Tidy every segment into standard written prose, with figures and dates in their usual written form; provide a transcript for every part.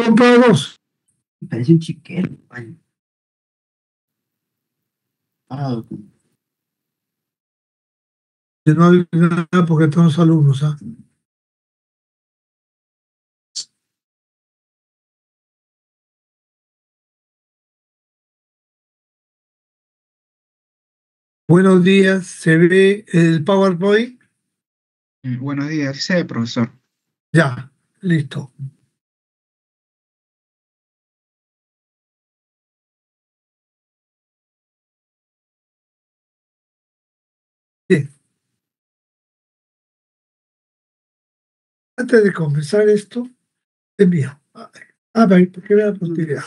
comprado dos. Me parece un chiquero. Ay, ah, Que no hay nada porque están los alumnos. ¿Ah? Buenos días, ¿se ve el PowerPoint? Buenos días, sí se ve, profesor. Ya, listo. Bien, antes de comenzar esto, envío. Porque vea la posibilidad.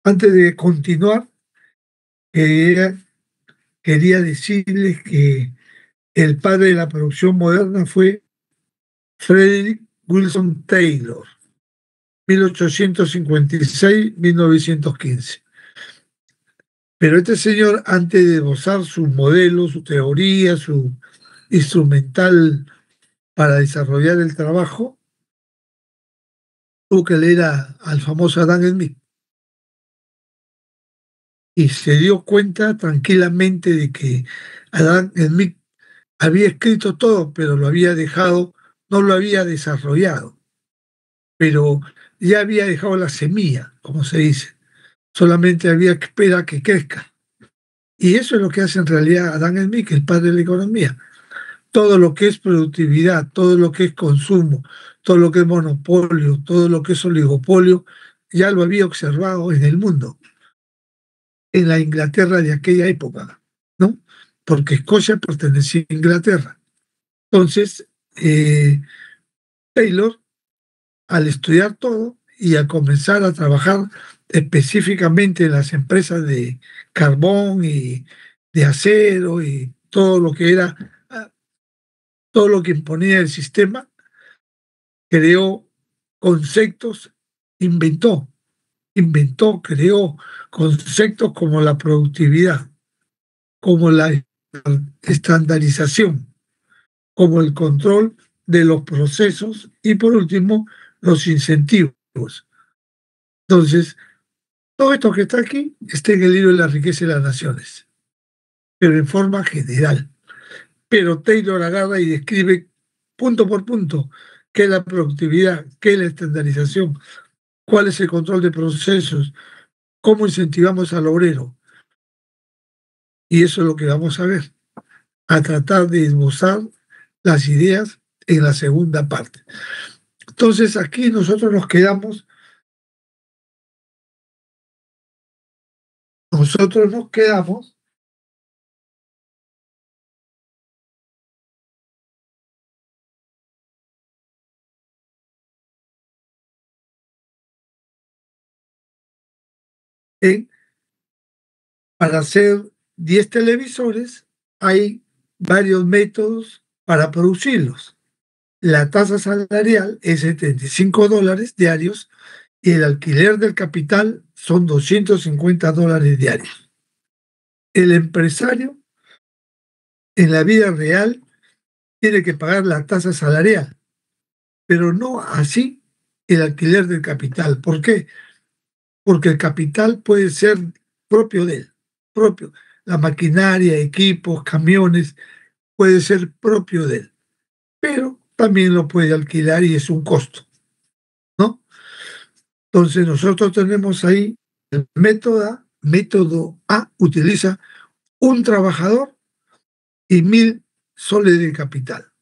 Antes de continuar, quería, quería decirles que el padre de la producción moderna fue Frederick Wilson Taylor, 1856-1915. Pero este señor, antes de esbozar sus modelos, su teoría, su instrumental para desarrollar el trabajo, tuvo que leer al famoso Adam Smith y se dio cuenta tranquilamente de que Adam Smith había escrito todo, pero lo había dejado, no lo había desarrollado, pero ya había dejado la semilla, como se dice. Solamente había que esperar que crezca. Y eso es lo que hace en realidad Adam Smith, el padre de la economía. Todo lo que es productividad, todo lo que es consumo, todo lo que es monopolio, todo lo que es oligopolio, ya lo había observado en el mundo, en la Inglaterra de aquella época, ¿no? Porque Escocia pertenecía a Inglaterra. Entonces, Taylor, al estudiar todo y a comenzar a trabajar específicamente en las empresas de carbón y de acero y todo lo que era, todo lo que imponía el sistema, creó conceptos, creó conceptos como la productividad, como la estandarización, como el control de los procesos y por último los incentivos. Entonces, todo esto que está aquí está en el libro de la riqueza de las naciones, pero en forma general. Pero Taylor agarra y describe punto por punto qué es la productividad, qué es la estandarización, cuál es el control de procesos, cómo incentivamos al obrero. Y eso es lo que vamos a ver, a tratar de esbozar las ideas en la segunda parte. Entonces aquí nosotros nos quedamos en, para hacer 10 televisores, hay varios métodos para producirlos. La tasa salarial es $75 diarios y el alquiler del capital son $250 diarios. El empresario en la vida real tiene que pagar la tasa salarial, pero no así el alquiler del capital. ¿Por qué? Porque el capital puede ser propio de él, propio. La maquinaria, equipos, camiones, puede ser propio de él, pero también lo puede alquilar y es un costo, ¿no? Entonces nosotros tenemos ahí el método A utiliza un trabajador y 1.000 soles de capital.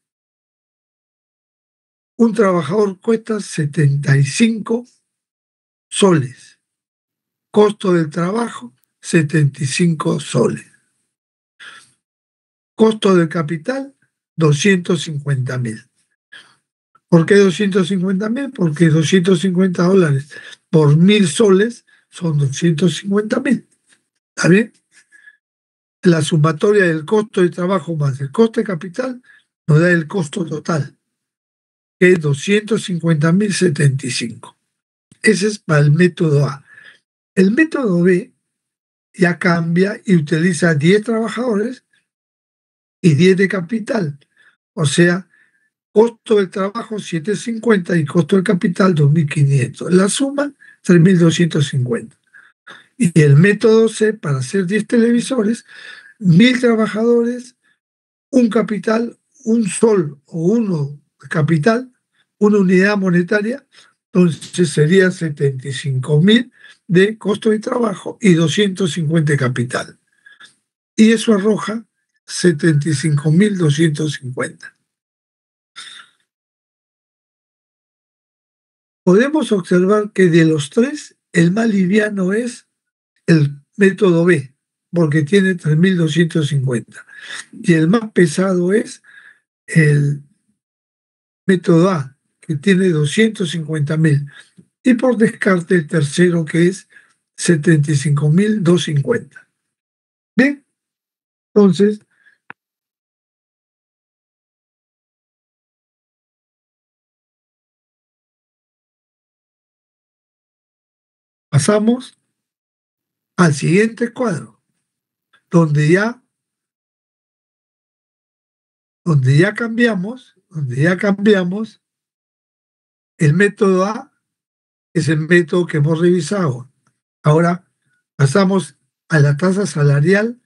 Un trabajador cuesta 75 soles. Costo del trabajo, 75 soles. Costo del capital, 250.000. ¿Por qué 250.000? Porque $250 por 1.000 soles son 250.000. ¿Está bien? La sumatoria del costo de trabajo más el costo de capital nos da el costo total, que es 250.075. Ese es para el método A. El método B ya cambia y utiliza 10 trabajadores y 10 de capital. O sea, costo del trabajo 750 y costo del capital 2.500. La suma 3.250. Y el método C, para hacer 10 televisores, 1.000 trabajadores, un capital, un sol o uno de capital, una unidad monetaria, entonces sería 75.000 de costo de trabajo y 250 de capital. Y eso arroja 75.250. Podemos observar que de los tres, el más liviano es el método B, porque tiene 3.250. Y el más pesado es el método A, que tiene 250.000. Y por descarte el tercero, que es 75.250. Bien, entonces pasamos al siguiente cuadro, donde ya, cambiamos el método A, es el método que hemos revisado. Ahora pasamos a la tasa salarial,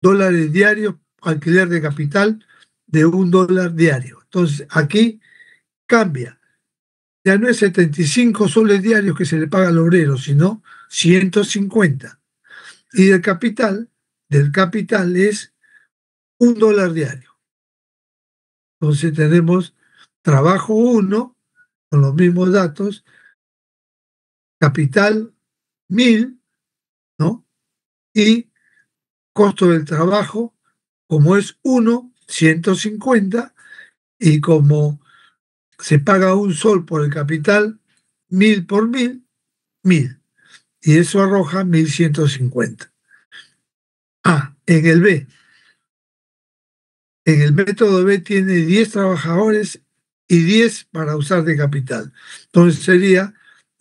dólares diarios, alquiler de capital de $1 diario. Entonces aquí cambia. Ya no es 75 soles diarios que se le paga al obrero, sino 150. Y del capital es $1 diario. Entonces tenemos trabajo 1 con los mismos datos, capital 1.000, ¿no? Y costo del trabajo, como es 1, 150, y como se paga un sol por el capital, 1.000 por 1.000, 1.000. Y eso arroja 1.150. En el B. En el método B tiene 10 trabajadores y 10 para usar de capital. Entonces sería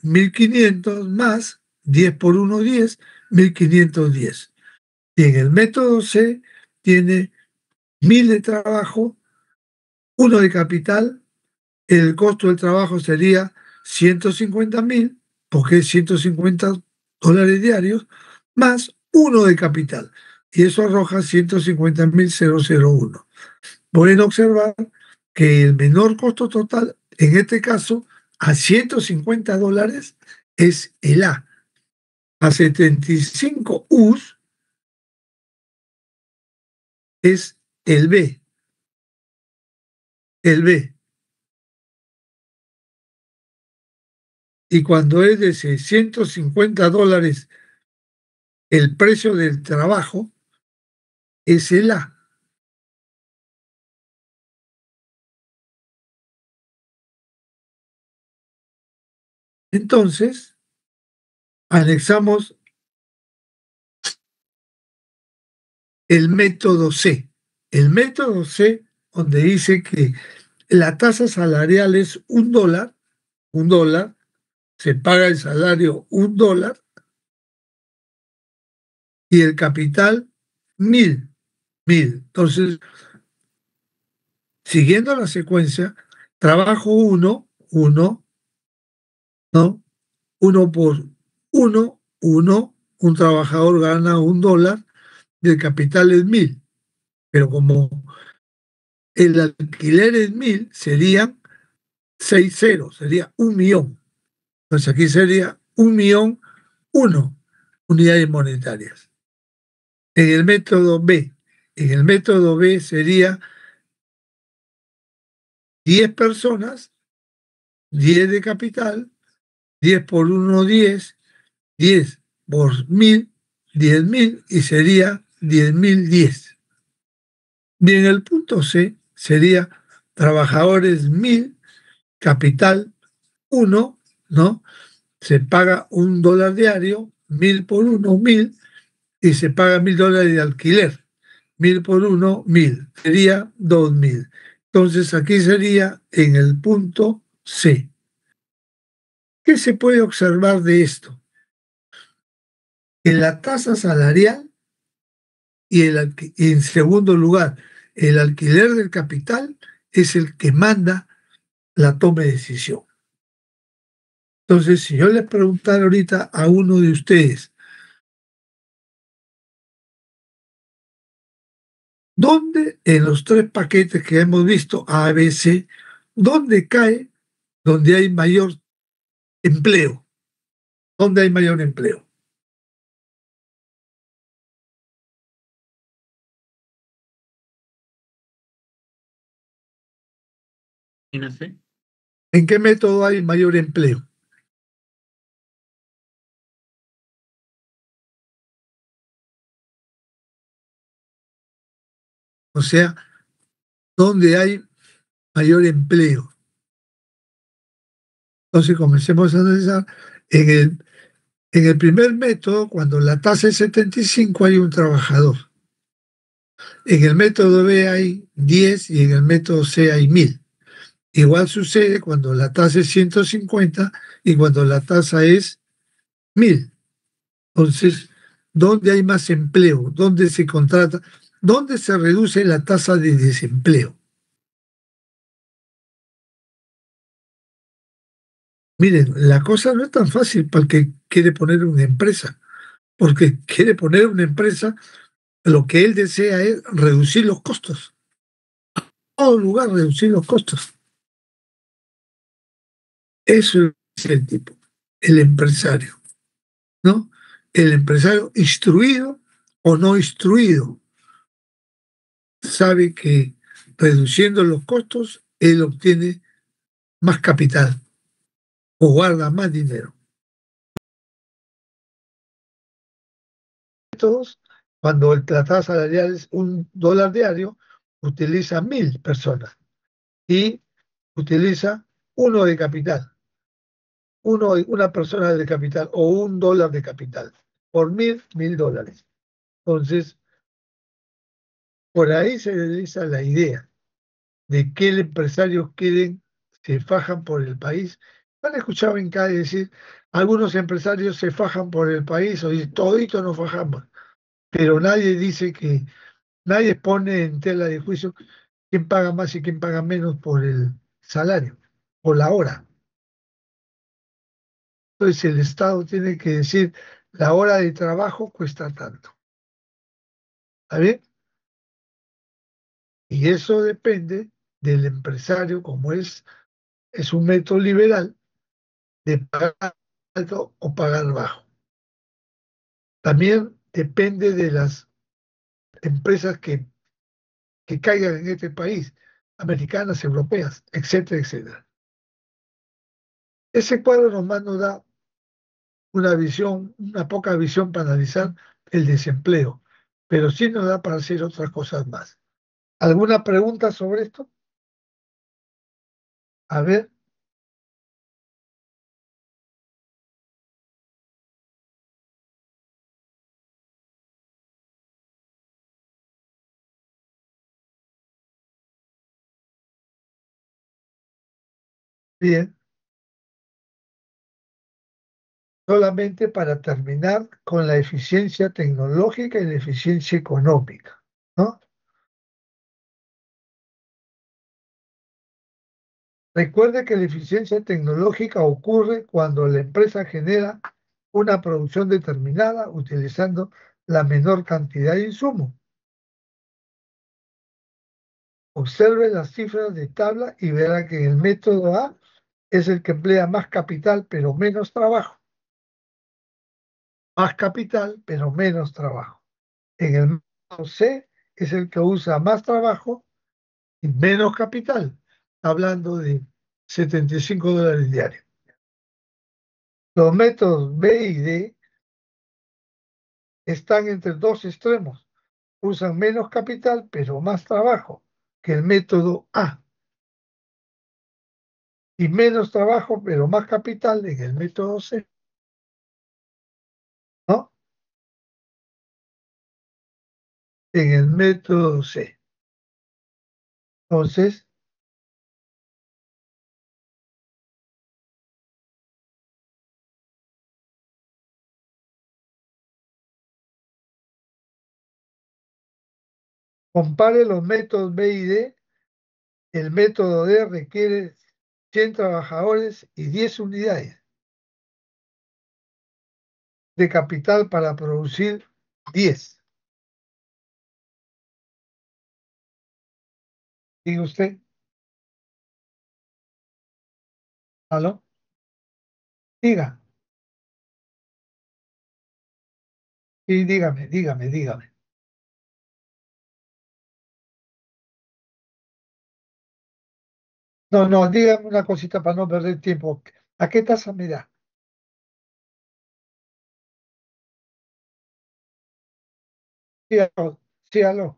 1.500 más 10 por 1, 10, 1.510. Y en el método C tiene 1.000 de trabajo, 1 de capital. El costo del trabajo sería 150.000, porque es $150 diarios, más 1 de capital. Y eso arroja 150.001. Pueden observar que el menor costo total, en este caso, a $150 es el A. A 75 US es el B. El B. Y cuando es de $650 el precio del trabajo, es el A. Entonces, anexamos el método C. El método C, donde dice que la tasa salarial es $1, se paga el salario $1 y el capital 1.000. Entonces, siguiendo la secuencia, trabajo 1, ¿no? 1 por 1, un trabajador gana $1 y el capital es 1.000. Pero como el alquiler es 1.000, serían 6 ceros, sería 1.000.000. Entonces aquí sería 1.000.001 unidades monetarias. En el método B sería 10 personas, 10 de capital, 10 por 1, 10, 10 por 1.000, 10.000, y sería 10.010. Bien, el punto C sería trabajadores 1.000, capital 1, ¿no? Se paga $1 diario, 1.000 por 1, 1.000, y se paga $1.000 de alquiler. 1.000 por 1, 1.000. Sería 2.000. Entonces aquí sería en el punto C. ¿Qué se puede observar de esto? Que la tasa salarial y en segundo lugar, el alquiler del capital es el que manda la toma de decisión. Entonces, si yo les preguntara ahorita a uno de ustedes, ¿dónde en los tres paquetes que hemos visto, A, B, C, dónde cae donde hay mayor empleo? ¿Dónde hay mayor empleo? Imagínate. ¿En qué método hay mayor empleo? O sea, ¿dónde hay mayor empleo? Entonces comencemos a analizar. En el primer método, cuando la tasa es 75, hay un trabajador. En el método B hay 10 y en el método C hay 1000. Igual sucede cuando la tasa es 150 y cuando la tasa es 1000. Entonces, ¿dónde hay más empleo? ¿Dónde se contrata? ¿Dónde se reduce la tasa de desempleo? Miren, la cosa no es tan fácil para el que quiere poner una empresa, porque quiere poner una empresa, lo que él desea es reducir los costos. En todo lugar, reducir los costos. Eso es el tipo, el empresario, ¿no? El empresario instruido o no instruido sabe que reduciendo los costos, él obtiene más capital o guarda más dinero. Todos, cuando la tasa salarial es $1 diario, utiliza 1000 personas y utiliza uno de capital, una persona de capital o $1 de capital por 1000 $1000. Entonces, por ahí se realiza la idea de que los empresarios quieren, se fajan por el país. ¿Han escuchado en CAE decir, algunos empresarios se fajan por el país o dicen, todito nos fajamos? Pero nadie dice que, nadie pone en tela de juicio quién paga más y quién paga menos por el salario, por la hora. Entonces el Estado tiene que decir, la hora de trabajo cuesta tanto. ¿Está bien? Y eso depende del empresario, como es un método liberal, de pagar alto o pagar bajo. También depende de las empresas que caigan en este país, americanas, europeas, etcétera, etcétera. Ese cuadro nomás nos da una visión, una poca visión para analizar el desempleo, pero sí nos da para hacer otras cosas más. ¿Alguna pregunta sobre esto? A ver, bien, solamente para terminar con la eficiencia tecnológica y la eficiencia económica, ¿no? Recuerde que la eficiencia tecnológica ocurre cuando la empresa genera una producción determinada utilizando la menor cantidad de insumos. Observe las cifras de tabla y verá que el método A es el que emplea más capital pero menos trabajo. Más capital pero menos trabajo. En el método C es el que usa más trabajo y menos capital. Hablando de $75 diarios. Los métodos B y D están entre dos extremos. Usan menos capital pero más trabajo que el método A. Y menos trabajo pero más capital en el método C. ¿No? En el método C. Entonces, compare los métodos B y D. El método D requiere 100 trabajadores y 10 unidades de capital para producir 10. Diga usted, ¿aló? Diga, y dígame. No, dígame una cosita para no perder tiempo. ¿A qué tasa me da? Sí, aló. Sí, aló.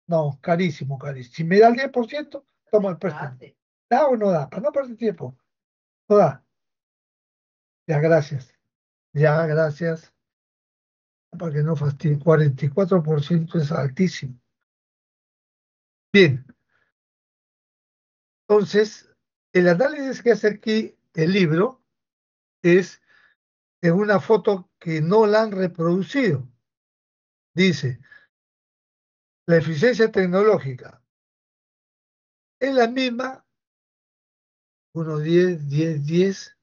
No, carísimo, carísimo. Si me da el 10%, tomo el préstamo. ¿Da o no da? Para no perder tiempo. No da. Ya, gracias. Ya, gracias. Para que no fastidie. 44% es altísimo. Bien, entonces, el análisis que hace aquí el libro es en una foto que no la han reproducido. Dice, la eficiencia tecnológica es la misma, 1, 10, 10, 10,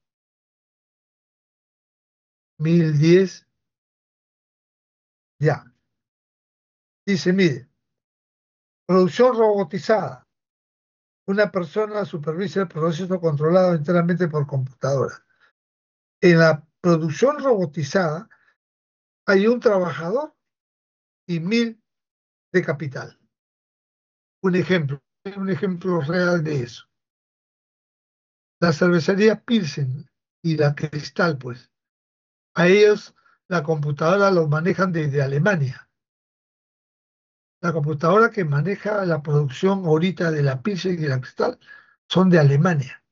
1010, ya. Dice, mire, producción robotizada. Una persona supervisa el proceso controlado enteramente por computadora. En la producción robotizada hay un trabajador y 1000 de capital. Un ejemplo real de eso. La cervecería Pilsen y la Cristal, pues, a ellos la computadora los manejan desde Alemania. La computadora que maneja la producción ahorita de la Pilsen y la Cristal son de Alemania.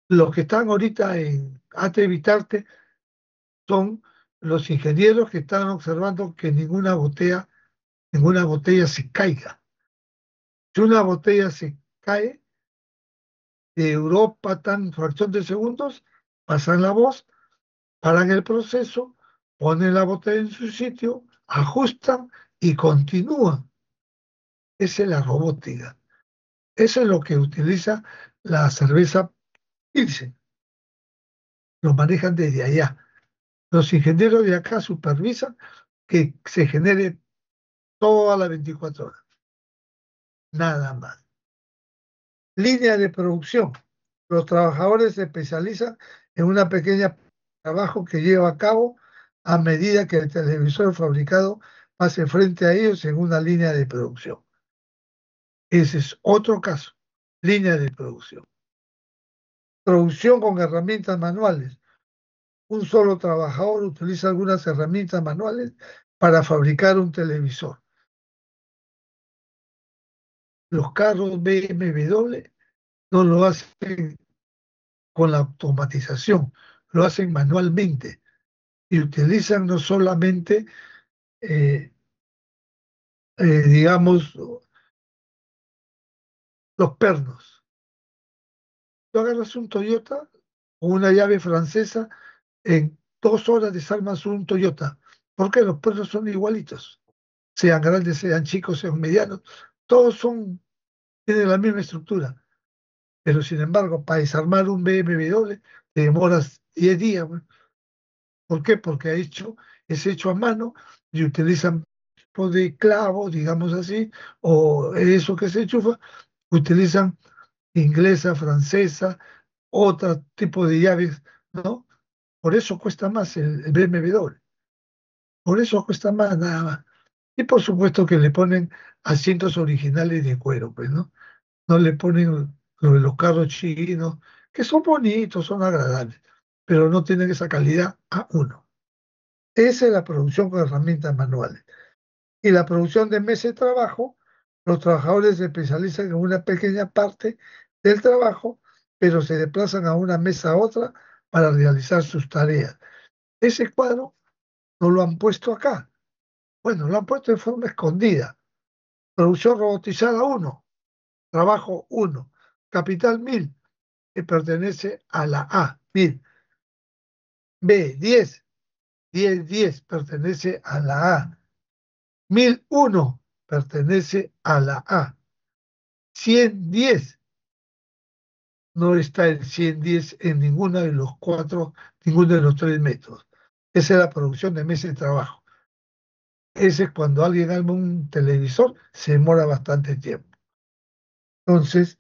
Los que están ahorita en Ate son los ingenieros que están observando que ninguna botella se caiga. Si una botella se cae de Europa tan fracción de segundos, pasan la voz, paran el proceso, ponen la botella en su sitio, ajustan y continúan. Esa es la robótica. Eso es lo que utiliza la cerveza Pilsen. Lo manejan desde allá. Los ingenieros de acá supervisan que se genere todas las 24 horas. Nada más. Línea de producción. Los trabajadores se especializan en una pequeña trabajo que lleva a cabo a medida que el televisor fabricado pase frente a ellos en una línea de producción. Ese es otro caso. Línea de producción. Producción con herramientas manuales. Un solo trabajador utiliza algunas herramientas manuales para fabricar un televisor. Los carros BMW no lo hacen con la automatización, lo hacen manualmente y utilizan no solamente, eh, digamos, los pernos. Tú agarras un Toyota o una llave francesa, en 2 horas desarmas un Toyota, porque los pernos son igualitos, sean grandes, sean chicos, sean medianos, todos tienen la misma estructura. Pero sin embargo, para desarmar un BMW te demoras 10 días. Bueno. ¿Por qué? Porque es hecho a mano y utilizan tipo de clavo, digamos así, o eso que se enchufa, utilizan inglesa, francesa, otro tipo de llaves, ¿no? Por eso cuesta más el BMW, por eso cuesta más nada más. Y por supuesto que le ponen asientos originales de cuero, pues, ¿no? No le ponen lo de los carros chinos, que son bonitos, son agradables, pero no tienen esa calidad a uno. Esa es la producción con herramientas manuales. Y la producción de meses de trabajo, los trabajadores se especializan en una pequeña parte del trabajo, pero se desplazan a una mesa a otra para realizar sus tareas. Ese cuadro no lo han puesto acá. Bueno, lo han puesto de forma escondida. Producción robotizada 1, trabajo 1, capital 1000, que pertenece a la A, 1000. B, 10, 10, 10, pertenece a la A. 1001 pertenece a la A. 110 no está el 110 en ninguno de los tres métodos. Esa es la producción de meses de trabajo. Ese es cuando alguien arma un televisor, se demora bastante tiempo. Entonces,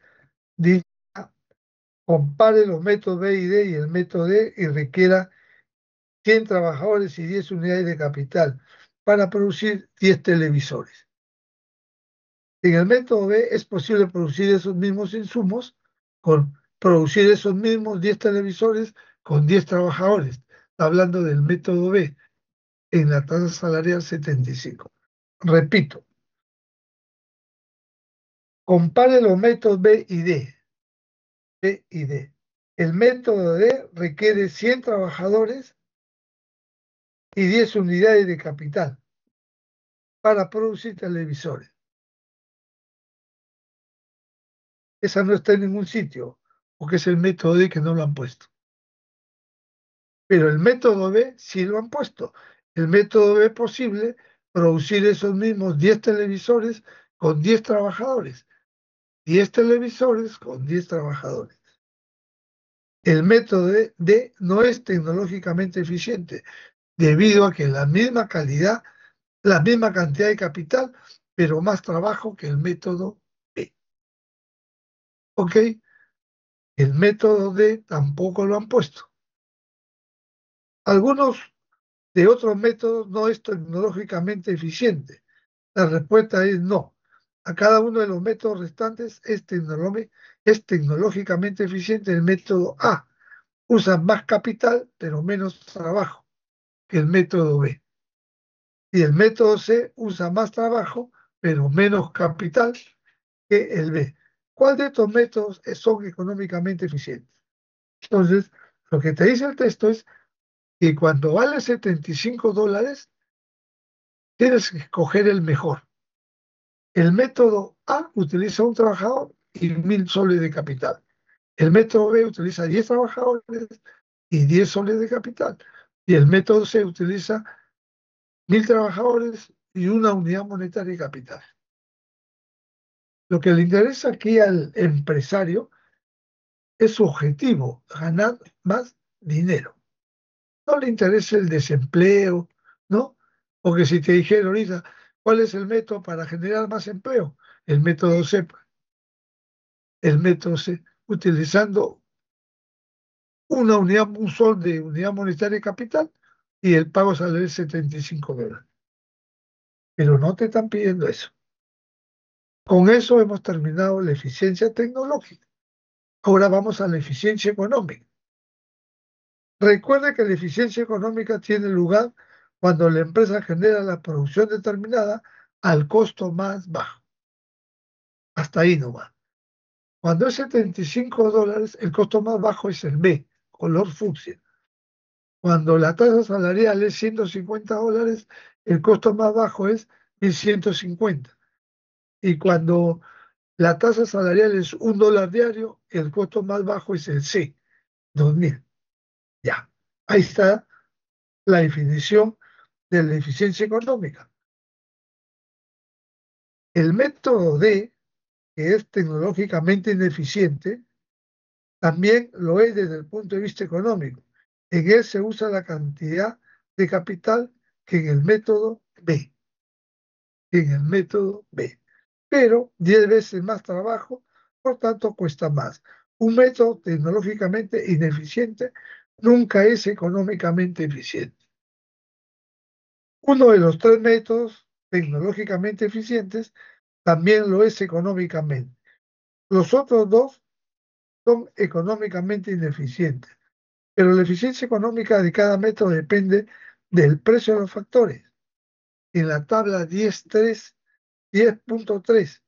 dice, compare los métodos B y D y el método D y requiera 100 trabajadores y 10 unidades de capital para producir 10 televisores. En el método B es posible producir esos mismos insumos producir esos mismos 10 televisores con 10 trabajadores. Hablando del método B en la tasa salarial 75. Repito, compare los métodos B y D. B y D. El método D requiere 100 trabajadores y 10 unidades de capital para producir televisores. Esa no está en ningún sitio, porque es el método D que no lo han puesto. Pero el método B sí lo han puesto. El método B es posible producir esos mismos 10 televisores con 10 trabajadores. 10 televisores con 10 trabajadores. El método D no es tecnológicamente eficiente debido a que la misma calidad, la misma cantidad de capital, pero más trabajo que el método B. ¿Ok? El método D tampoco lo han puesto. Algunos de otros métodos no es tecnológicamente eficiente. La respuesta es no. A cada uno de los métodos restantes es tecnológicamente eficiente el método A. Usa más capital, pero menos trabajo que el método B. Y el método C usa más trabajo, pero menos capital que el B. ¿Cuál de estos métodos son económicamente eficientes? Entonces, lo que te dice el texto es que cuando vale $75, tienes que escoger el mejor. El método A utiliza un trabajador y 1.000 soles de capital. El método B utiliza 10 trabajadores y 10 soles de capital. Y el método C utiliza 1.000 trabajadores y una unidad monetaria de capital. Lo que le interesa aquí al empresario es su objetivo, ganar más dinero. No le interesa el desempleo, ¿no? Porque si te dijera ahorita, ¿cuál es el método para generar más empleo? El método C. El método C, utilizando un sol de unidad monetaria de capital y el pago sale de $75. Pero no te están pidiendo eso. Con eso hemos terminado la eficiencia tecnológica. Ahora vamos a la eficiencia económica. Recuerda que la eficiencia económica tiene lugar cuando la empresa genera la producción determinada al costo más bajo. Hasta ahí nomás. Cuando es $75, el costo más bajo es el B, color fucsia. Cuando la tasa salarial es $150, el costo más bajo es 1.150. Y cuando la tasa salarial es $1 diario, el costo más bajo es el C, 2.000. Ya, ahí está la definición de la eficiencia económica. El método D, que es tecnológicamente ineficiente, también lo es desde el punto de vista económico. En él se usa la cantidad de capital que en el método B. En el método B. Pero 10 veces más trabajo, por tanto cuesta más. Un método tecnológicamente ineficiente nunca es económicamente eficiente. Uno de los tres métodos tecnológicamente eficientes también lo es económicamente. Los otros dos son económicamente ineficientes, pero la eficiencia económica de cada método depende del precio de los factores. En la tabla 10.3,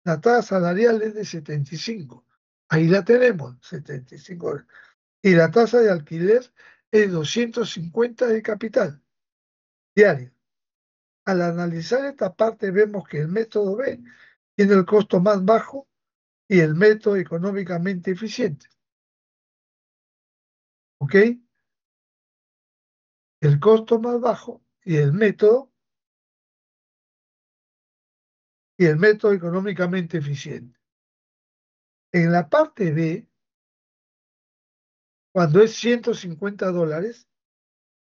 la tasa salarial es de 75. Ahí la tenemos, 75. Y la tasa de alquiler es 250 de capital diario. Al analizar esta parte vemos que el método B tiene el costo más bajo y el método económicamente eficiente. ¿Ok? El costo más bajo y el método económicamente eficiente. En la parte B, cuando es $150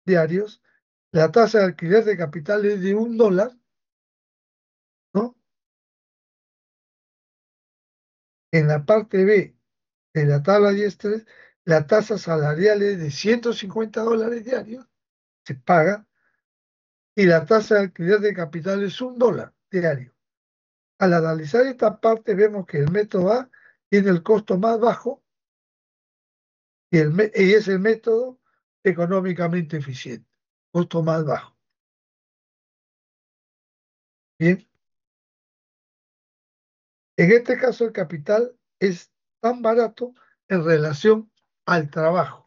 diarios, la tasa de alquiler de capital es de $1, ¿no? En la parte B de la tabla 10.3, la tasa salarial es de $150 diarios, se paga, y la tasa de alquiler de capital es $1 diario. Al analizar esta parte, vemos que el método A tiene el costo más bajo y es el método económicamente eficiente, costo más bajo. Bien, en este caso el capital es tan barato en relación al trabajo.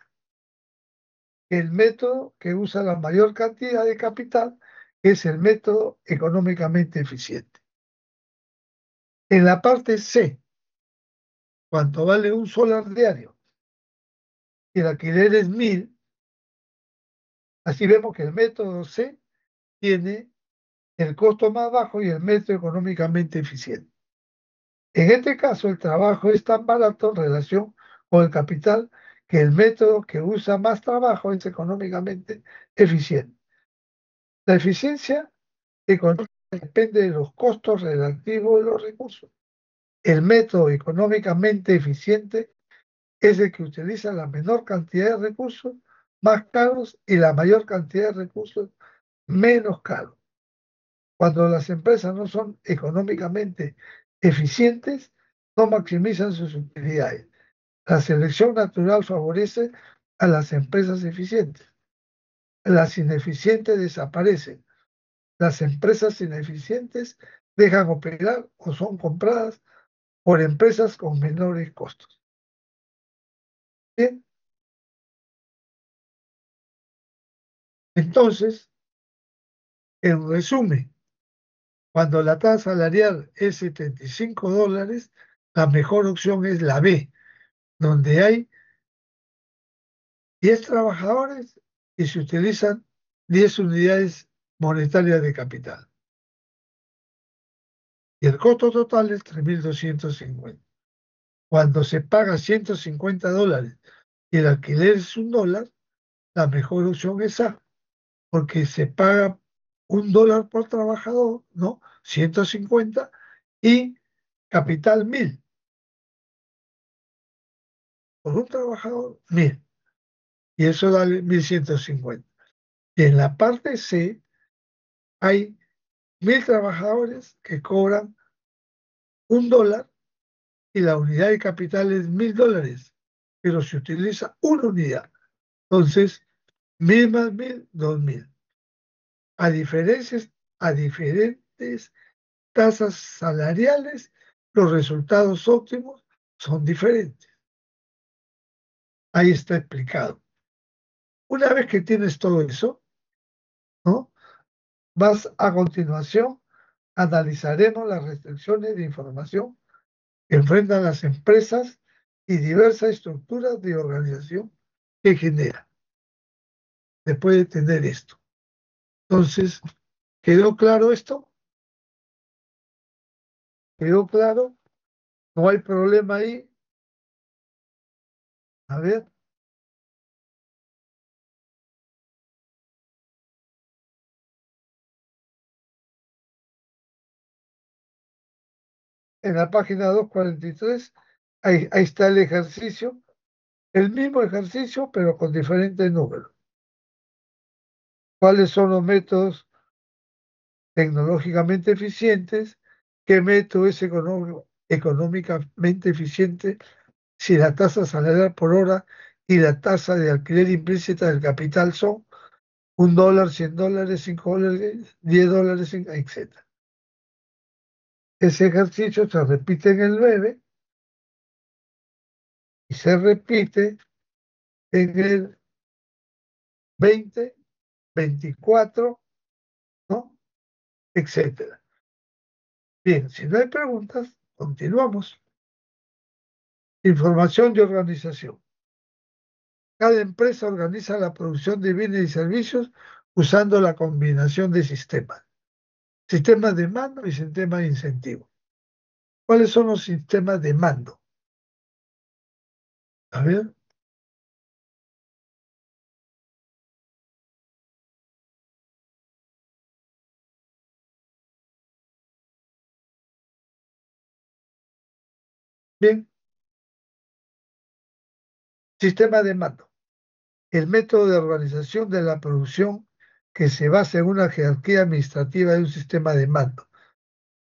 El método que usa la mayor cantidad de capital es el método económicamente eficiente. En la parte C, cuánto vale un solar diario y el alquiler es 1.000, así vemos que el método C tiene el costo más bajo y el método económicamente eficiente. En este caso, el trabajo es tan barato en relación con el capital que el método que usa más trabajo es económicamente eficiente. La eficiencia económica depende de los costos relativos de los recursos. El método económicamente eficiente es el que utiliza la menor cantidad de recursos más caros y la mayor cantidad de recursos menos caros. Cuando las empresas no son económicamente eficientes, no maximizan sus utilidades. La selección natural favorece a las empresas eficientes. Las ineficientes desaparecen. Las empresas ineficientes dejan operar o son compradas por empresas con menores costos. Bien, entonces, en resumen, cuando la tasa salarial es $75, la mejor opción es la B, donde hay 10 trabajadores y se utilizan 10 unidades monetarias de capital. Y el costo total es 3.250. Cuando se paga $150 y el alquiler es $1, la mejor opción es A, porque se paga $1 por trabajador, ¿no? 150 y capital 1.000. Por un trabajador, 1.000. Y eso da 1.150. Y en la parte C hay 1.000 trabajadores que cobran $1 y la unidad de capital es $1.000, pero se utiliza una unidad. Entonces, 1.000 más 1.000, 2.000. A diferentes tasas salariales, los resultados óptimos son diferentes. Ahí está explicado. Una vez que tienes todo eso, ¿no? Vas a continuación, analizaremos las restricciones de información que enfrentan las empresas y diversas estructuras de organización que genera después de tener esto. Entonces, ¿quedó claro esto? ¿Quedó claro? ¿No hay problema ahí? A ver, en la página 243, ahí está el ejercicio, el mismo ejercicio, pero con diferentes números. ¿Cuáles son los métodos tecnológicamente eficientes? ¿Qué método es económicamente eficiente si la tasa salarial por hora y la tasa de alquiler implícita del capital son $1, $100, $5, $10, etc.? Ese ejercicio se repite en el 9 y se repite en el 20, 24, ¿no? Etcétera. Bien, si no hay preguntas, continuamos. Información de organización. Cada empresa organiza la producción de bienes y servicios usando la combinación de sistemas. Sistemas de mando y sistemas de incentivo. ¿Cuáles son los sistemas de mando? A ver, bien, sistema de mando. El método de organización de la producción que se basa en una jerarquía administrativa de un sistema de mando.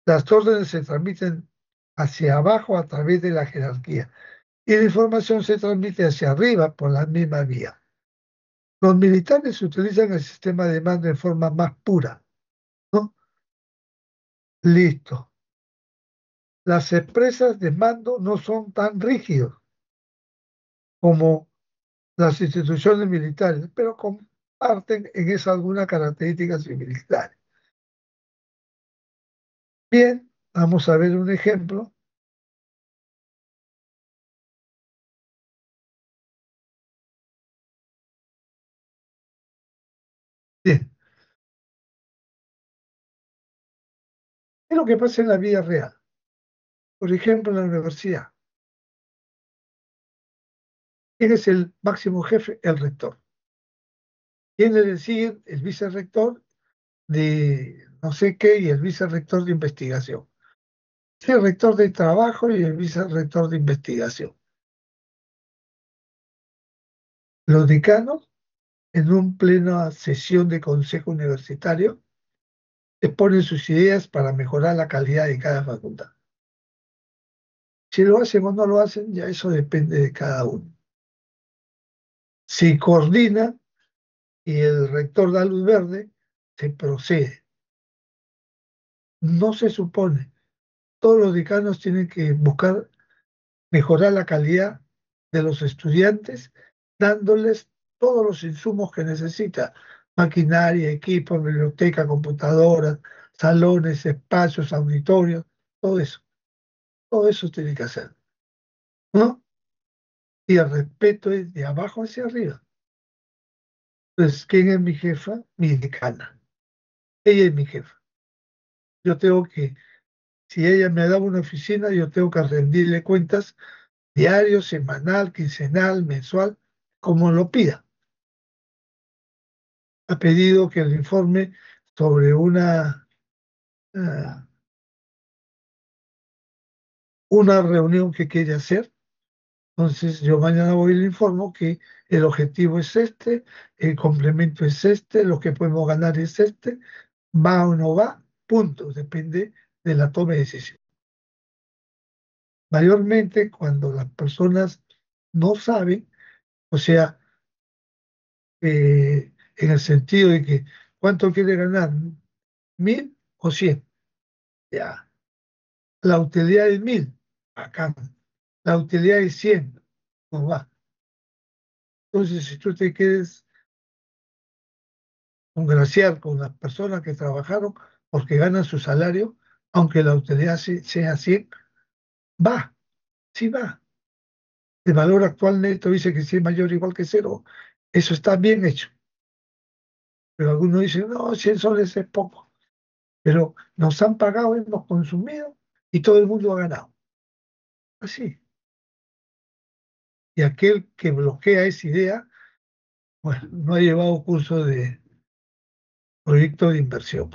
Las órdenes se transmiten hacia abajo a través de la jerarquía y la información se transmite hacia arriba por la misma vía. Los militares utilizan el sistema de mando en forma más pura, ¿no? Listo. Las empresas de mando no son tan rígidos como las instituciones militares, pero comparten en eso algunas características similares. Bien, vamos a ver un ejemplo. Bien, es lo que pasa en la vida real. Por ejemplo, en la universidad. ¿Quién es el máximo jefe? El rector. ¿Quién le sigue? El vicerrector de no sé qué y el vicerrector de investigación. El rector de trabajo y el vicerrector de investigación. Los decanos, en una plena sesión de consejo universitario, exponen sus ideas para mejorar la calidad de cada facultad. Si lo hacen o no lo hacen, ya eso depende de cada uno. Si coordina y el rector da luz verde, se procede. No se supone. Todos los decanos tienen que buscar mejorar la calidad de los estudiantes, dándoles todos los insumos que necesita, maquinaria, equipos, biblioteca, computadoras, salones, espacios, auditorios, todo eso tiene que hacer, ¿no? Y el respeto es de abajo hacia arriba. Entonces, ¿quién es mi jefa? Mi decana. Ella es mi jefa. Yo tengo que, si ella me da una oficina, yo tengo que rendirle cuentas diario, semanal, quincenal, mensual, como lo pida. Ha pedido que le informe sobre eh, una reunión que quiere hacer. Entonces yo mañana voy y le informo que el objetivo es este, el complemento es este, lo que podemos ganar es este, va o no va, punto, depende de la toma de decisión. Mayormente cuando las personas no saben, o sea, en el sentido de que cuánto quiere ganar, 1.000 o 100, ya, la utilidad es 1.000, acá, la utilidad es 100, no va. Entonces, si tú te quieres congraciar con las personas que trabajaron porque ganan su salario, aunque la utilidad sea 100, va, sí va. El valor actual neto dice que si es mayor o igual que cero, eso está bien hecho. Pero algunos dicen, no, 100 soles es poco. Pero nos han pagado, hemos consumido y todo el mundo ha ganado. Así. Y aquel que bloquea esa idea, bueno, no ha llevado curso de proyecto de inversión.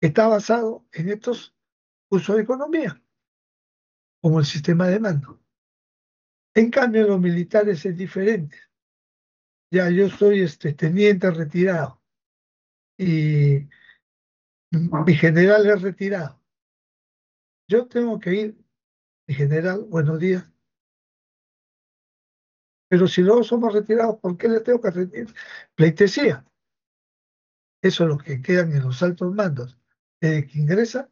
Está basado en estos cursos de economía, como el sistema de mando. En cambio, los militares es diferente. Ya yo soy teniente retirado y mi general es retirado. Yo tengo que ir, mi general, buenos días. Pero si luego somos retirados, ¿por qué le tengo que retirar? Pleitesía. Eso es lo que quedan en los altos mandos. Desde que ingresa,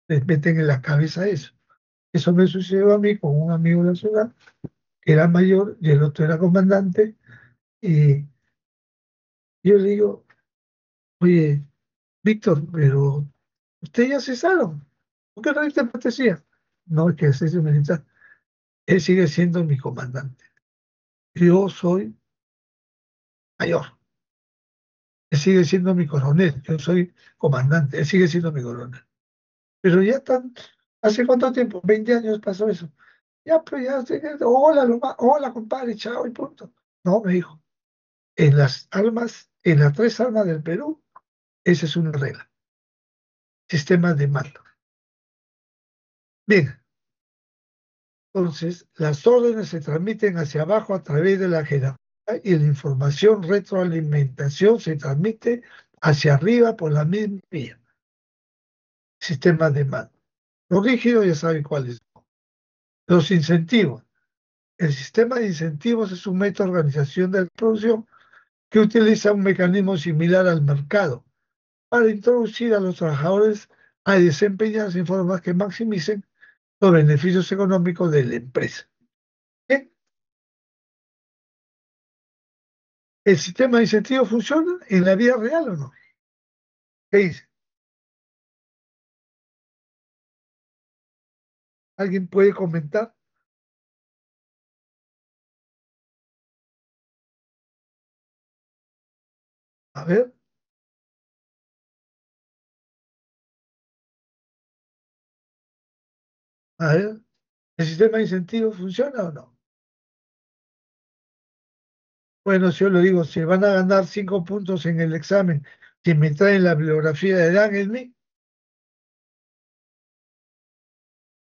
les meten en la cabeza eso. Eso me sucedió a mí con un amigo de la ciudad, que era mayor y el otro era comandante. Y yo le digo, oye, Víctor, pero usted ya cesaron. ¿Por qué no diste pleitesía? No, es que ese es el militar. Él sigue siendo mi comandante. Yo soy mayor. Él sigue siendo mi coronel. Yo soy comandante. Él sigue siendo mi coronel. Pero ya están, ¿hace cuánto tiempo? 20 años pasó eso. Ya, pues ya, hola, hola, compadre, chao y punto. No, me dijo, en las tres almas del Perú, esa es una regla. Sistema de mando. Bien, entonces las órdenes se transmiten hacia abajo a través de la jerarquía y la información retroalimentación se transmite hacia arriba por la misma vía. Sistema de mando. Lo rígido ya saben cuál es. Los incentivos. El sistema de incentivos es un método de organización de la producción que utiliza un mecanismo similar al mercado para introducir a los trabajadores a desempeñarse en formas que maximicen los beneficios económicos de la empresa. Bien, ¿el sistema de incentivos funciona en la vida real o no? ¿Qué dice? ¿Alguien puede comentar? A ver, a ver, ¿el sistema de incentivos funciona o no? Bueno, si yo le digo, si van a ganar 5 puntos en el examen, si me traen la bibliografía de Dan Smith,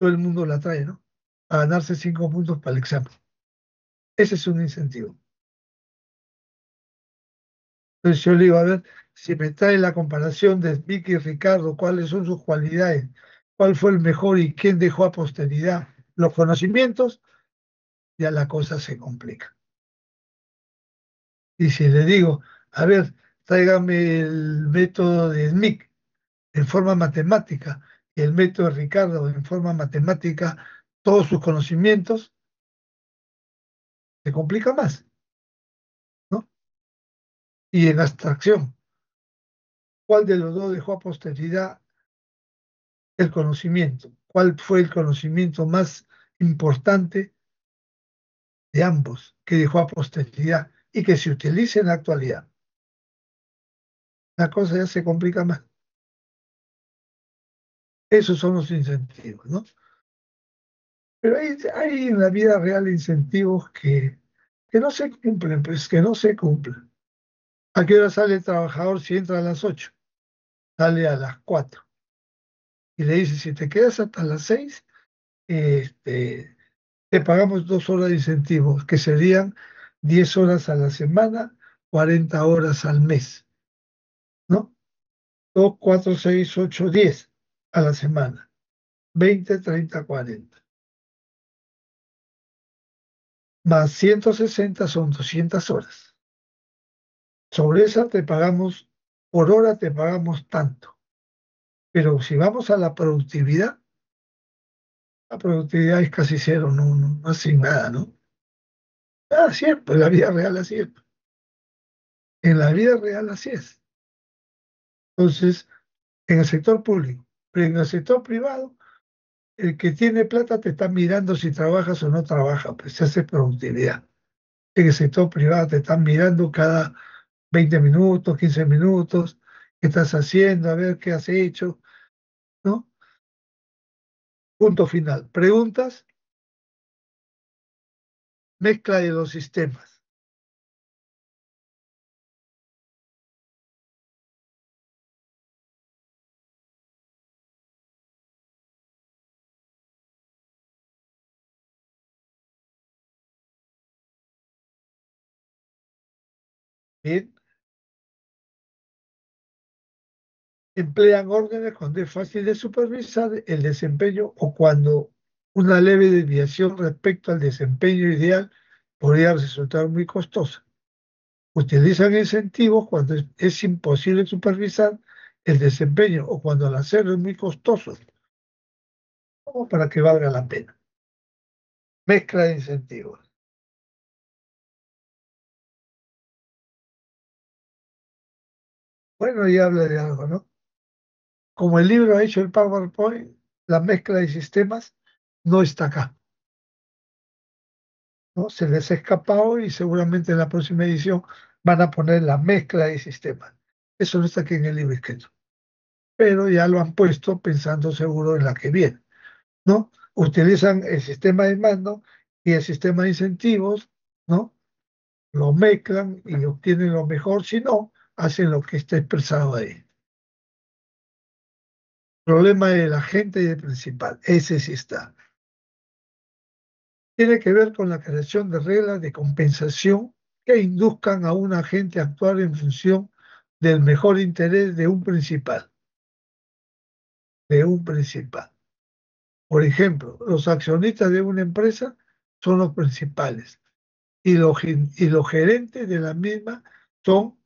todo el mundo la trae, ¿no? A ganarse 5 puntos para el examen. Ese es un incentivo. Entonces yo le digo, a ver, si me trae la comparación de Vicky y Ricardo, cuáles son sus cualidades, cuál fue el mejor y quién dejó a posteridad los conocimientos, ya la cosa se complica. Y si le digo, a ver, tráigame el método de Smith en forma matemática y el método de Ricardo en forma matemática, todos sus conocimientos, se complica más, ¿no? Y en abstracción, ¿cuál de los dos dejó a posteridad el conocimiento? ¿Cuál fue el conocimiento más importante de ambos que dejó a posteridad y que se utiliza en la actualidad? La cosa ya se complica más. Esos son los incentivos, ¿no? Pero hay en la vida real incentivos que no se cumplen, pues que no se cumplen. ¿A qué hora sale el trabajador si entra a las 8? Sale a las 4. Y le dice, si te quedas hasta las 6, este, te pagamos 2 horas de incentivos, que serían 10 horas a la semana, 40 horas al mes, ¿no? 2, 4, 6, 8, 10 a la semana. 20, 30, 40. Más 160 son 200 horas. Sobre esa te pagamos, por hora te pagamos tanto. Pero si vamos a la productividad es casi cero, no hacen nada, ¿no? Ah, siempre, en la vida real así es. En la vida real así es. Entonces, en el sector público, pero en el sector privado, el que tiene plata te está mirando si trabajas o no trabajas, pues se hace productividad. En el sector privado te están mirando cada 20 minutos, 15 minutos, qué estás haciendo, a ver qué has hecho, ¿no? Punto final. Preguntas, mezcla de los sistemas. Bien, emplean órdenes cuando es fácil de supervisar el desempeño o cuando una leve desviación respecto al desempeño ideal podría resultar muy costosa. Utilizan incentivos cuando es imposible supervisar el desempeño o cuando al hacerlo es muy costoso, como para que valga la pena. Mezcla de incentivos. Bueno, y habla de algo, ¿no? Como el libro ha hecho el PowerPoint, la mezcla de sistemas no está acá, ¿no? Se les ha escapado y seguramente en la próxima edición van a poner la mezcla de sistemas. Eso no está aquí en el libro escrito, pero ya lo han puesto pensando seguro en la que viene, ¿no? utilizan el sistema de mando y el sistema de incentivos, ¿no? Lo mezclan y obtienen lo mejor, si no, hacen lo que está expresado ahí. Problema del agente y del principal, ese sí está. Tiene que ver con la creación de reglas de compensación que induzcan a un agente a actuar en función del mejor interés de un principal, de un principal. Por ejemplo, los accionistas de una empresa son los principales y los gerentes de la misma son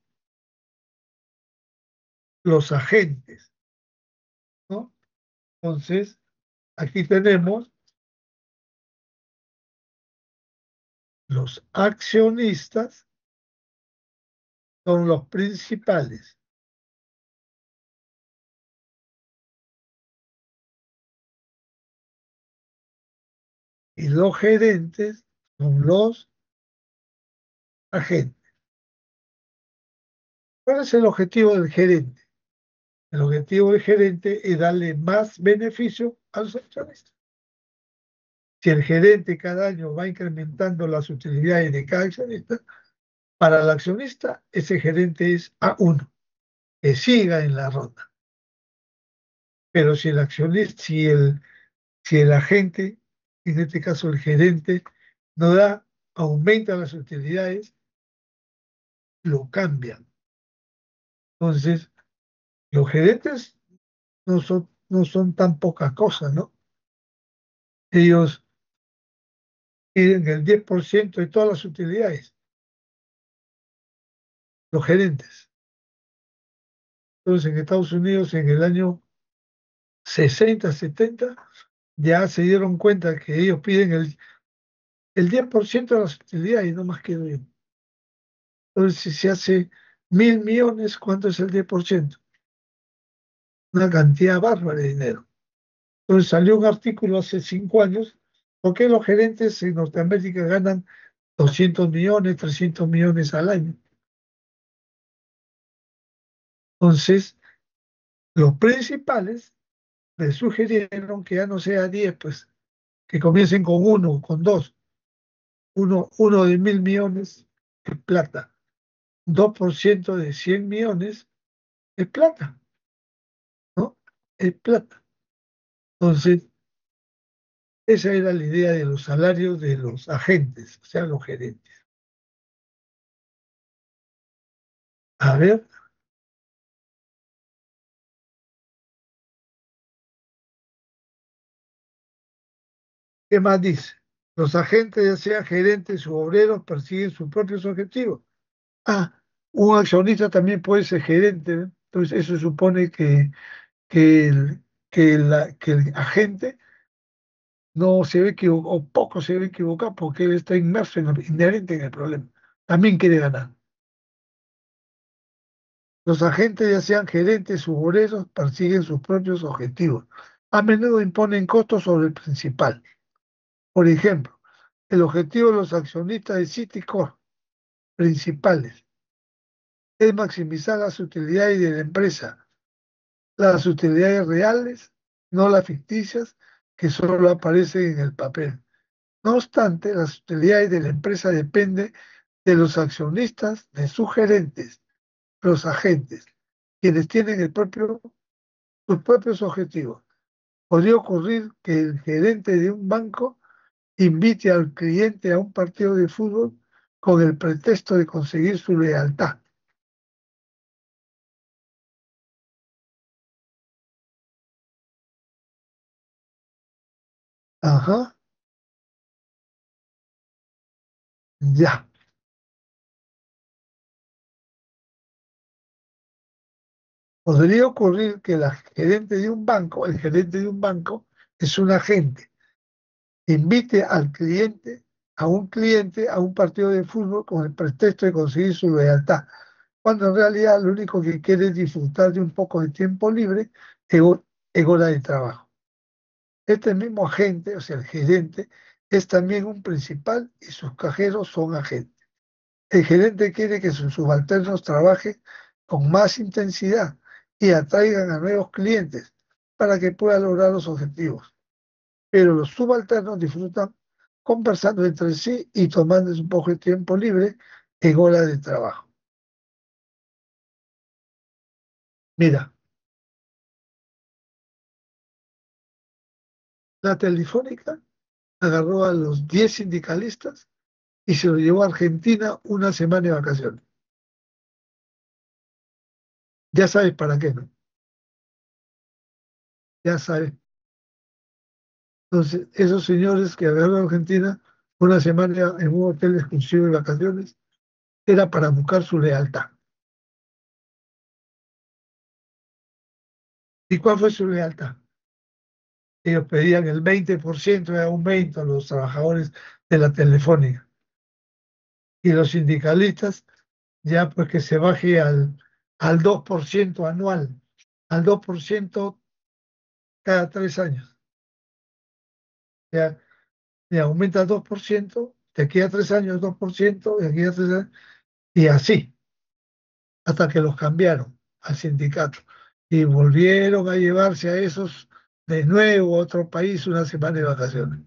los agentes, ¿no? Entonces, aquí tenemos los accionistas son los principales y los gerentes son los agentes. ¿Cuál es el objetivo del gerente? El objetivo del gerente es darle más beneficio a los accionistas. Si el gerente cada año va incrementando las utilidades de cada accionista, para el accionista ese gerente es A1, que siga en la ronda. Pero si el accionista, si el agente, en este caso el gerente, no da, aumenta las utilidades, lo cambian. Entonces, los gerentes no son tan poca cosa, ¿no? Ellos piden el 10% de todas las utilidades, los gerentes. Entonces, en Estados Unidos, en el año 60, 70, ya se dieron cuenta que ellos piden el 10% de las utilidades, no más que yo. Entonces, si se hace 1.000 millones, ¿cuánto es el 10%? Una cantidad bárbara de dinero. Entonces, salió un artículo hace 5 años, ¿por qué los gerentes en Norteamérica ganan 200 millones, 300 millones al año? Entonces, los principales les sugirieron que ya no sea 10, pues, que comiencen con uno, con dos. Uno de 1.000 millones es plata. 2% de 100 millones es plata, ¿no? Es plata. Entonces, esa era la idea de los salarios de los agentes, o sea, los gerentes. A ver, ¿qué más dice? Los agentes, ya sean gerentes u obreros, persiguen sus propios objetivos. Ah, un accionista también puede ser gerente, ¿no? Entonces, eso supone que que el agente no se ve equivocado, o poco se ve equivocado, porque él está inmerso inherente en el problema. También quiere ganar. Los agentes, ya sean gerentes u obreros, persiguen sus propios objetivos. A menudo imponen costos sobre el principal. Por ejemplo, el objetivo de los accionistas de Citicorp principales es maximizar las utilidades de la empresa, las utilidades reales, no las ficticias que solo aparecen en el papel. No obstante, las utilidades de la empresa dependen de los accionistas, de sus gerentes, los agentes, quienes tienen sus propios objetivos. Podría ocurrir que el gerente de un banco invite al cliente a un partido de fútbol con el pretexto de conseguir su lealtad. Ajá, ya. Podría ocurrir que el gerente de un banco es un agente, invite a un partido de fútbol con el pretexto de conseguir su lealtad, cuando en realidad lo único que quiere es disfrutar de un poco de tiempo libre en hora de trabajo. Este mismo agente, o sea, el gerente, es también un principal y sus cajeros son agentes. El gerente quiere que sus subalternos trabajen con más intensidad y atraigan a nuevos clientes para que pueda lograr los objetivos. pero los subalternos disfrutan conversando entre sí y tomándose un poco de tiempo libre en horas de trabajo. Mira, la Telefónica agarró a los 10 sindicalistas y se los llevó a Argentina una semana de vacaciones. Ya sabes para qué, ¿no? Ya sabes. Entonces, esos señores que agarraron a Argentina una semana en un hotel exclusivo de vacaciones era para buscar su lealtad. ¿Y cuál fue su lealtad? Ellos pedían el 20% de aumento a los trabajadores de la Telefónica. Y los sindicalistas, ya pues que se baje al 2% anual, al 2% cada 3 años. Ya, y aumenta 2%, de aquí a 3 años 2%, de aquí a 3 años, y así, hasta que los cambiaron al sindicato. Y volvieron a llevarse a esos de nuevo a otro país una semana de vacaciones.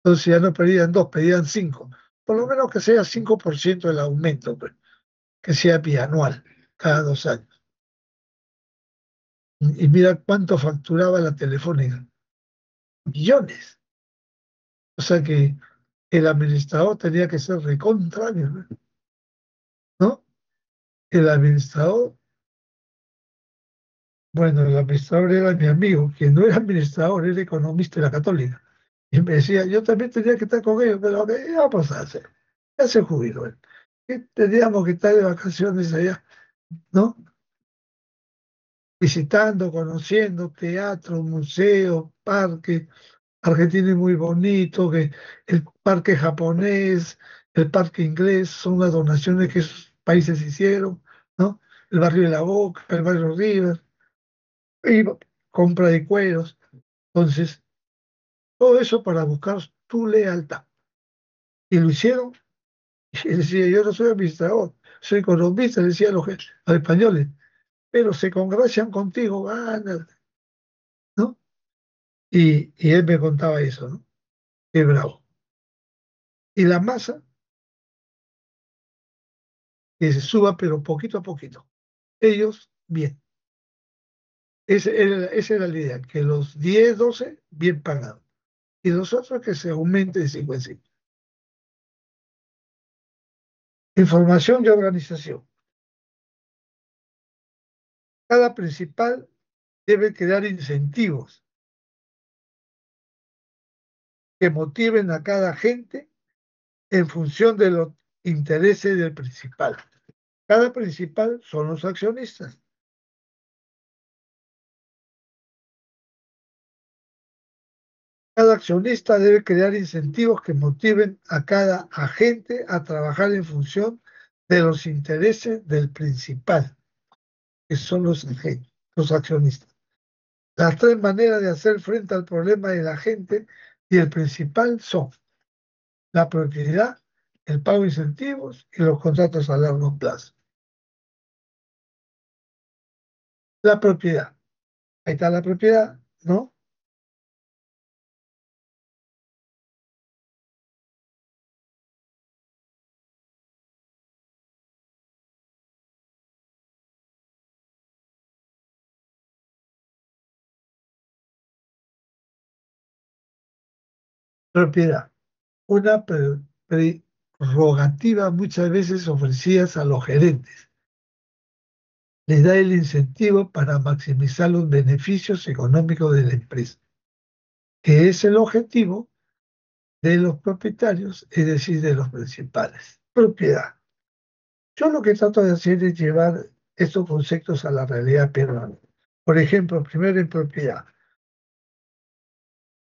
Entonces ya no pedían 2, pedían 5. Por lo menos que sea 5% del aumento, pues, que sea bianual, cada 2 años. Y mira cuánto facturaba la Telefónica. Millones. O sea que el administrador tenía que ser recontra, ¿no? El administrador, bueno, el administrador era mi amigo, que no era administrador, era economista de la Católica. Y me decía, yo también tenía que estar con ellos, pero ¿qué vamos a hacer? Ya se jubiló él. ¿Qué teníamos que estar de vacaciones allá, ¿no? Visitando, conociendo teatro, museo, parque. Argentina es muy bonito, que el parque japonés, el parque inglés, son las donaciones que esos países hicieron, ¿no? El barrio de La Boca, el barrio River, y compra de cueros. Entonces, todo eso para buscar tu lealtad. Y lo hicieron. Y decía, yo no soy administrador, soy economista, decía a los españoles, pero se congracian contigo, ganas, ¿no? Y él me contaba eso, ¿no? Qué bravo. Y la masa, que se suba, pero poquito a poquito. Ellos, bien. Esa era la idea, que los 10 12 bien pagados. Y los otros que se aumente de 5 en 5. Información y organización. Cada principal debe crear incentivos que motiven a cada agente en función de los intereses del principal. Cada principal son los accionistas. Cada accionista debe crear incentivos que motiven a cada agente a trabajar en función de los intereses del principal, que son los agentes, los accionistas. Las tres maneras de hacer frente al problema del agente y el principal son la propiedad, el pago de incentivos y los contratos a largo plazo. La propiedad. Ahí está la propiedad, ¿no? Propiedad. Una prerrogativa muchas veces ofrecidas a los gerentes. Les da el incentivo para maximizar los beneficios económicos de la empresa, que es el objetivo de los propietarios, es decir, de los principales. Propiedad. Yo lo que trato de hacer es llevar estos conceptos a la realidad peruana. Por ejemplo, primero en propiedad.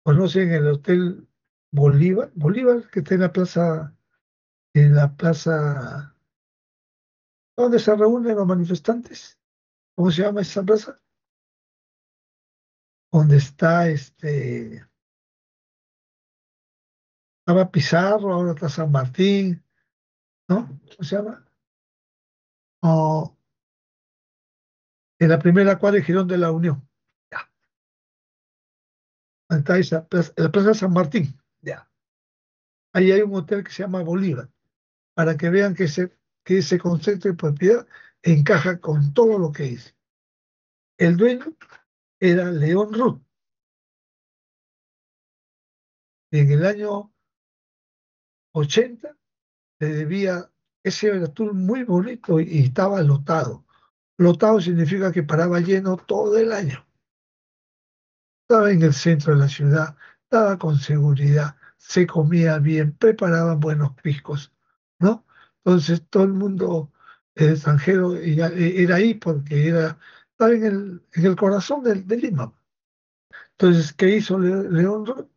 ¿Conocen el Hotel Bolívar? Bolívar, que está en la plaza, donde se reúnen los manifestantes. ¿Cómo se llama esa plaza? Donde está estaba Pizarro, ahora está San Martín, ¿no? ¿Cómo se llama? Oh, en la primera cuadra de Girón de la Unión. Ya. Está esa plaza, la Plaza San Martín, ya. Ahí hay un hotel que se llama Bolívar, para que vean que ese concepto de propiedad encaja con todo lo que dice. El dueño era León Ruth, y en el año 80 le debía ese tour muy bonito y estaba lotado. Lotado significa que paraba lleno todo el año. Estaba en el centro de la ciudad, estaba con seguridad, se comía bien, preparaban buenos piscos, ¿no? Entonces todo el mundo extranjero era ahí porque estaba en el corazón de Lima. Entonces, ¿qué hizo León?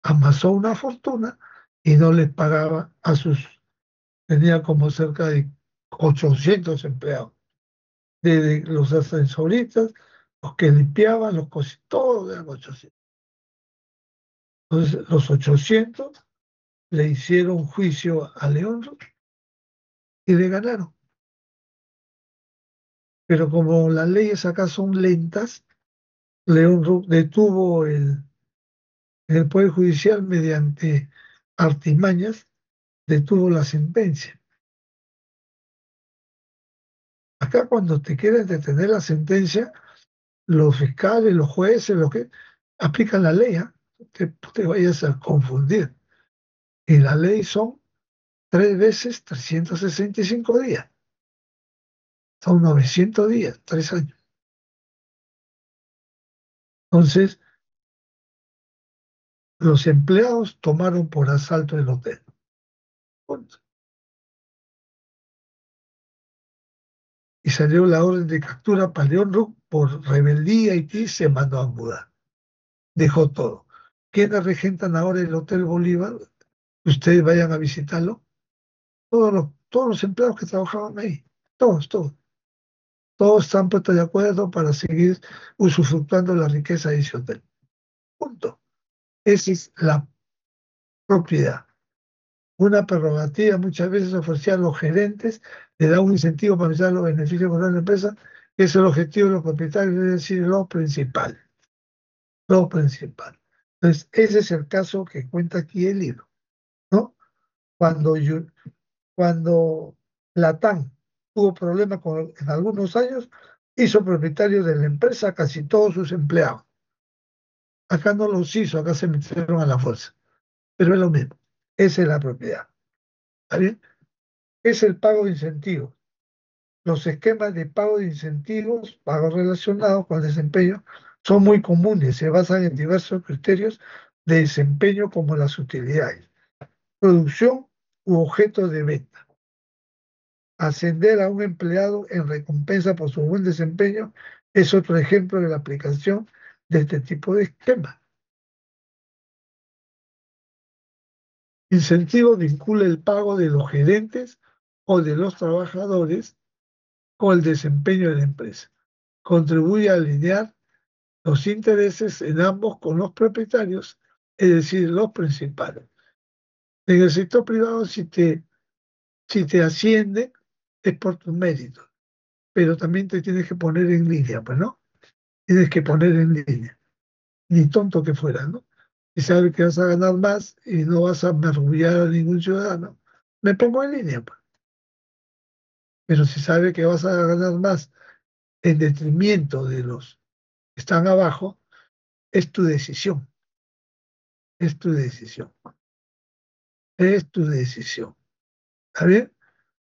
Amasó una fortuna y no les pagaba tenía como cerca de 800 empleados, desde los ascensoristas, los que limpiaban, todos eran 800. Entonces, los 800 le hicieron juicio a León y le ganaron. Pero como las leyes acá son lentas, León detuvo el Poder Judicial mediante artimañas, detuvo la sentencia. Acá cuando te quieren detener la sentencia, los fiscales, los jueces, los que aplican la ley, ¿ah? Te vayas a confundir. Y la ley son 3 veces 365 días. Son 900 días, 3 años. Entonces, los empleados tomaron por asalto el hotel. Punto. Y salió la orden de captura para León Ruck por rebeldía y se mandó a mudar. Dejó todo. ¿Quiénes regentan ahora el Hotel Bolívar? Ustedes vayan a visitarlo. Todos los empleados que trabajaban ahí. Todos. Todos están puestos de acuerdo para seguir usufructuando la riqueza de ese hotel. Punto. Esa es la propiedad. Una prerrogativa muchas veces ofrecida a los gerentes, le da un incentivo para empezar los beneficios para la empresa, que es el objetivo de los propietarios, es decir, lo principal. Lo principal. Entonces, ese es el caso que cuenta aquí el libro, ¿no? Cuando, cuando Latam tuvo problemas en algunos años, hizo propietario de la empresa a casi todos sus empleados. Acá no los hizo, acá se metieron a la fuerza. Pero es lo mismo. Esa es la propiedad. ¿Está bien? Es el pago de incentivos. Los esquemas de pago de incentivos, pagos relacionados con el desempeño, son muy comunes. Se basan en diversos criterios de desempeño como las utilidades, producción u objeto de venta. Ascender a un empleado en recompensa por su buen desempeño es otro ejemplo de la aplicación de este tipo de esquema. Incentivo vincula el pago de los gerentes o de los trabajadores con el desempeño de la empresa. Contribuye a alinear los intereses en ambos con los propietarios, es decir, los principales. En el sector privado, si te ascienden, es por tus méritos, pero también te tienes que poner en línea, pues, ¿no? Tienes que poner en línea, ni tonto que fuera, ¿no? Si sabes que vas a ganar más y no vas a mergullar a ningún ciudadano, me pongo en línea, pues. Pero si sabes que vas a ganar más en detrimento de los que están abajo, es tu decisión, es tu decisión, es tu decisión. ¿Está bien?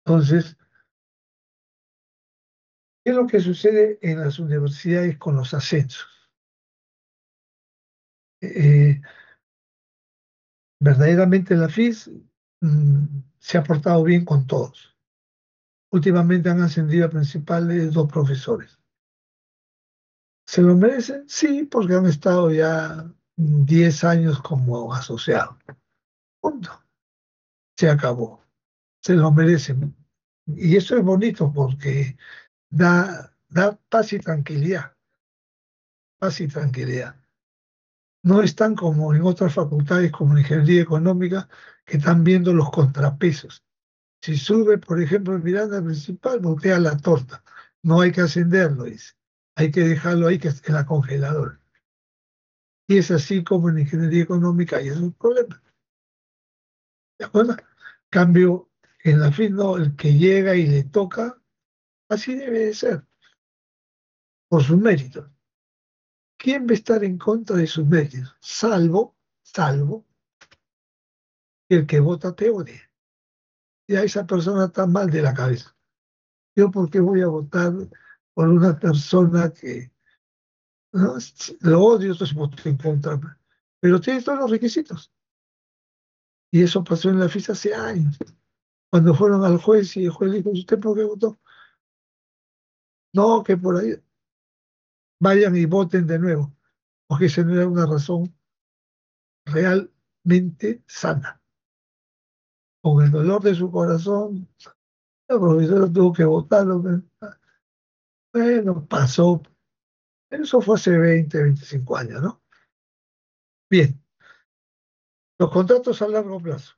Entonces, ¿qué es lo que sucede en las universidades con los ascensos? Eh, Verdaderamente la FIS se ha portado bien con todos. Últimamente han ascendido a principales 2 profesores. ¿Se lo merecen? Sí, porque han estado ya 10 años como asociados. Punto. Se acabó. Se lo merecen. Y eso es bonito porque da paz y tranquilidad. Paz y tranquilidad. No están como en otras facultades como la ingeniería económica que están viendo los contrapesos. Si sube, por ejemplo, el Miranda principal, voltea la torta. No hay que ascenderlo, dice. Hay que dejarlo ahí que en la congeladora. Y es así como en ingeniería económica hay esos problemas. ¿De acuerdo? Cambio, en la fin, no, el que llega y le toca, así debe de ser, por sus méritos. ¿Quién va a estar en contra de sus méritos? Salvo que el que vota te odie. Ya esa persona está mal de la cabeza. ¿Yo por qué voy a votar por una persona que no, lo odio, entonces voto en contra? Pero tiene todos los requisitos. Y eso pasó en la FIS hace años. Cuando fueron al juez y el juez le dijo, ¿usted por qué votó? No, que por ahí vayan y voten de nuevo, porque esa no era una razón realmente sana. Con el dolor de su corazón, el profesor tuvo que votarlo. Bueno, pasó. Eso fue hace 20, 25 años, ¿no? Bien, los contratos a largo plazo,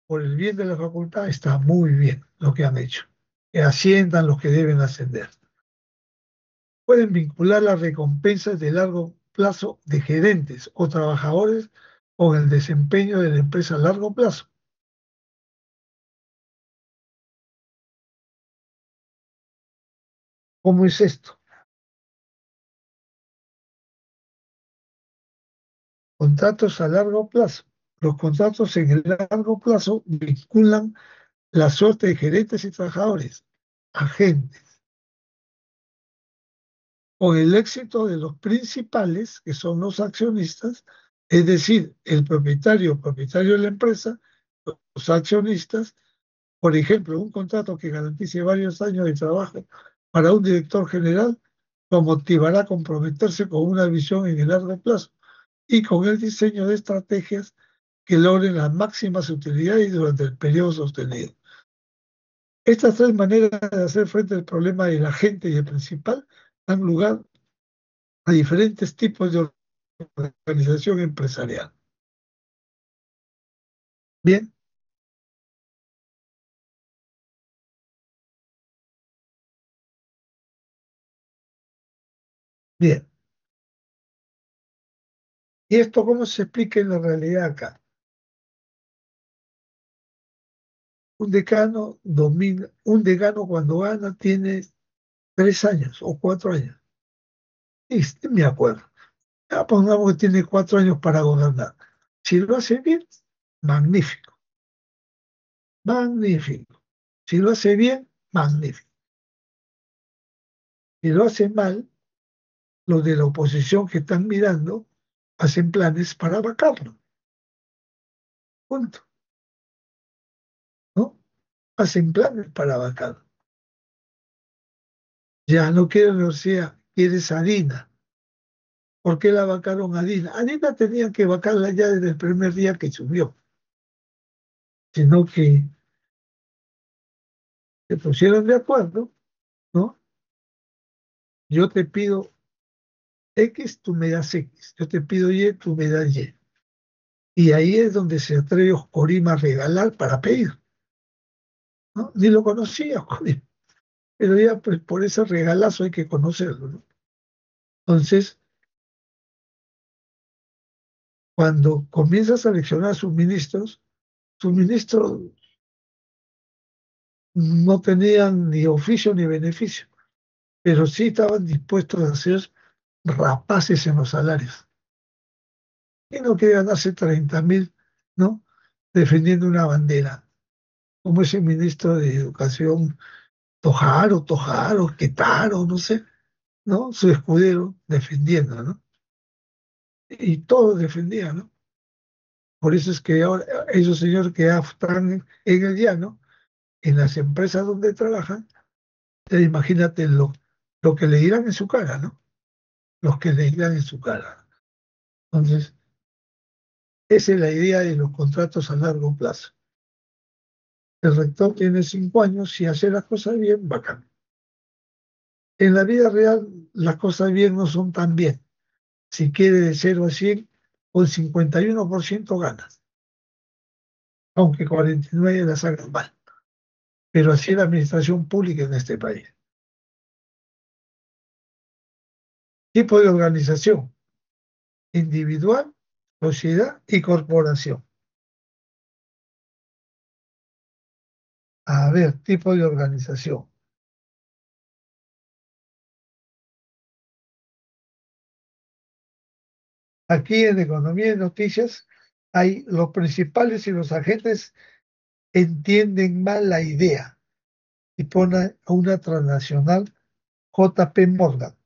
por el bien de la facultad, está muy bien lo que han hecho. Que asciendan los que deben ascender. Pueden vincular las recompensas de largo plazo de gerentes o trabajadores con el desempeño de la empresa a largo plazo. ¿Cómo es esto? Contratos a largo plazo. Los contratos en el largo plazo vinculan la suerte de gerentes y trabajadores, agentes, con el éxito de los principales, que son los accionistas, es decir, el propietario de la empresa, los accionistas. Por ejemplo, un contrato que garantice varios años de trabajo para un director general lo motivará a comprometerse con una visión en el largo plazo y con el diseño de estrategias que logren las máximas utilidades durante el periodo sostenido. Estas tres maneras de hacer frente al problema del agente y el principal dan lugar a diferentes tipos de organización empresarial. Bien, bien. ¿Y esto cómo se explica en la realidad acá? Un decano cuando gana tiene 3 años o 4 años. Y me acuerdo. Ya pongamos que tiene 4 años para gobernar. Si lo hace bien, magnífico, magnífico. Si lo hace bien, magnífico. Si lo hace mal, los de la oposición que están mirando hacen planes para vacarlo. Punto. ¿No? Hacen planes para vacarlo. Ya no quiere universidad, quiere Sarina. ¿Por qué la vacaron a Dina? A Dina tenían que vacarla ya desde el primer día que subió, sino que se pusieron de acuerdo, ¿no? Yo te pido X, tú me das X. Yo te pido Y, tú me das Y. Y ahí es donde se atreve Oscorima a regalar para pedir, ¿no? Ni lo conocía Oscorima, pero ya pues por ese regalazo hay que conocerlo, ¿no? Entonces, cuando comienza a seleccionar sus ministros no tenían ni oficio ni beneficio, pero sí estaban dispuestos a hacer rapaces en los salarios. Y no quiere ganarse 30.000, ¿no? Defendiendo una bandera, como ese ministro de Educación, Tojaro, Quetaro, no sé, ¿no? Su escudero defendiendo, ¿no? Y todos defendían, ¿no? Por eso es que ahora esos señores que ya están en el llano, en las empresas donde trabajan, imagínate lo que le dirán en su cara, ¿no? Los que le dirán en su cara. Entonces, esa es la idea de los contratos a largo plazo. El rector tiene 5 años, si hace las cosas bien, bacán. En la vida real, las cosas bien no son tan bien. Si quiere de 0 a 100, con 51% ganas, aunque 49 las hagan mal. Pero así es la administración pública en este país. Tipo de organización. individual, sociedad y corporación. A ver, tipo de organización. Aquí en Economía y Noticias hay los principales y los agentes entienden mal la idea y pone a una transnacional JP Morgan,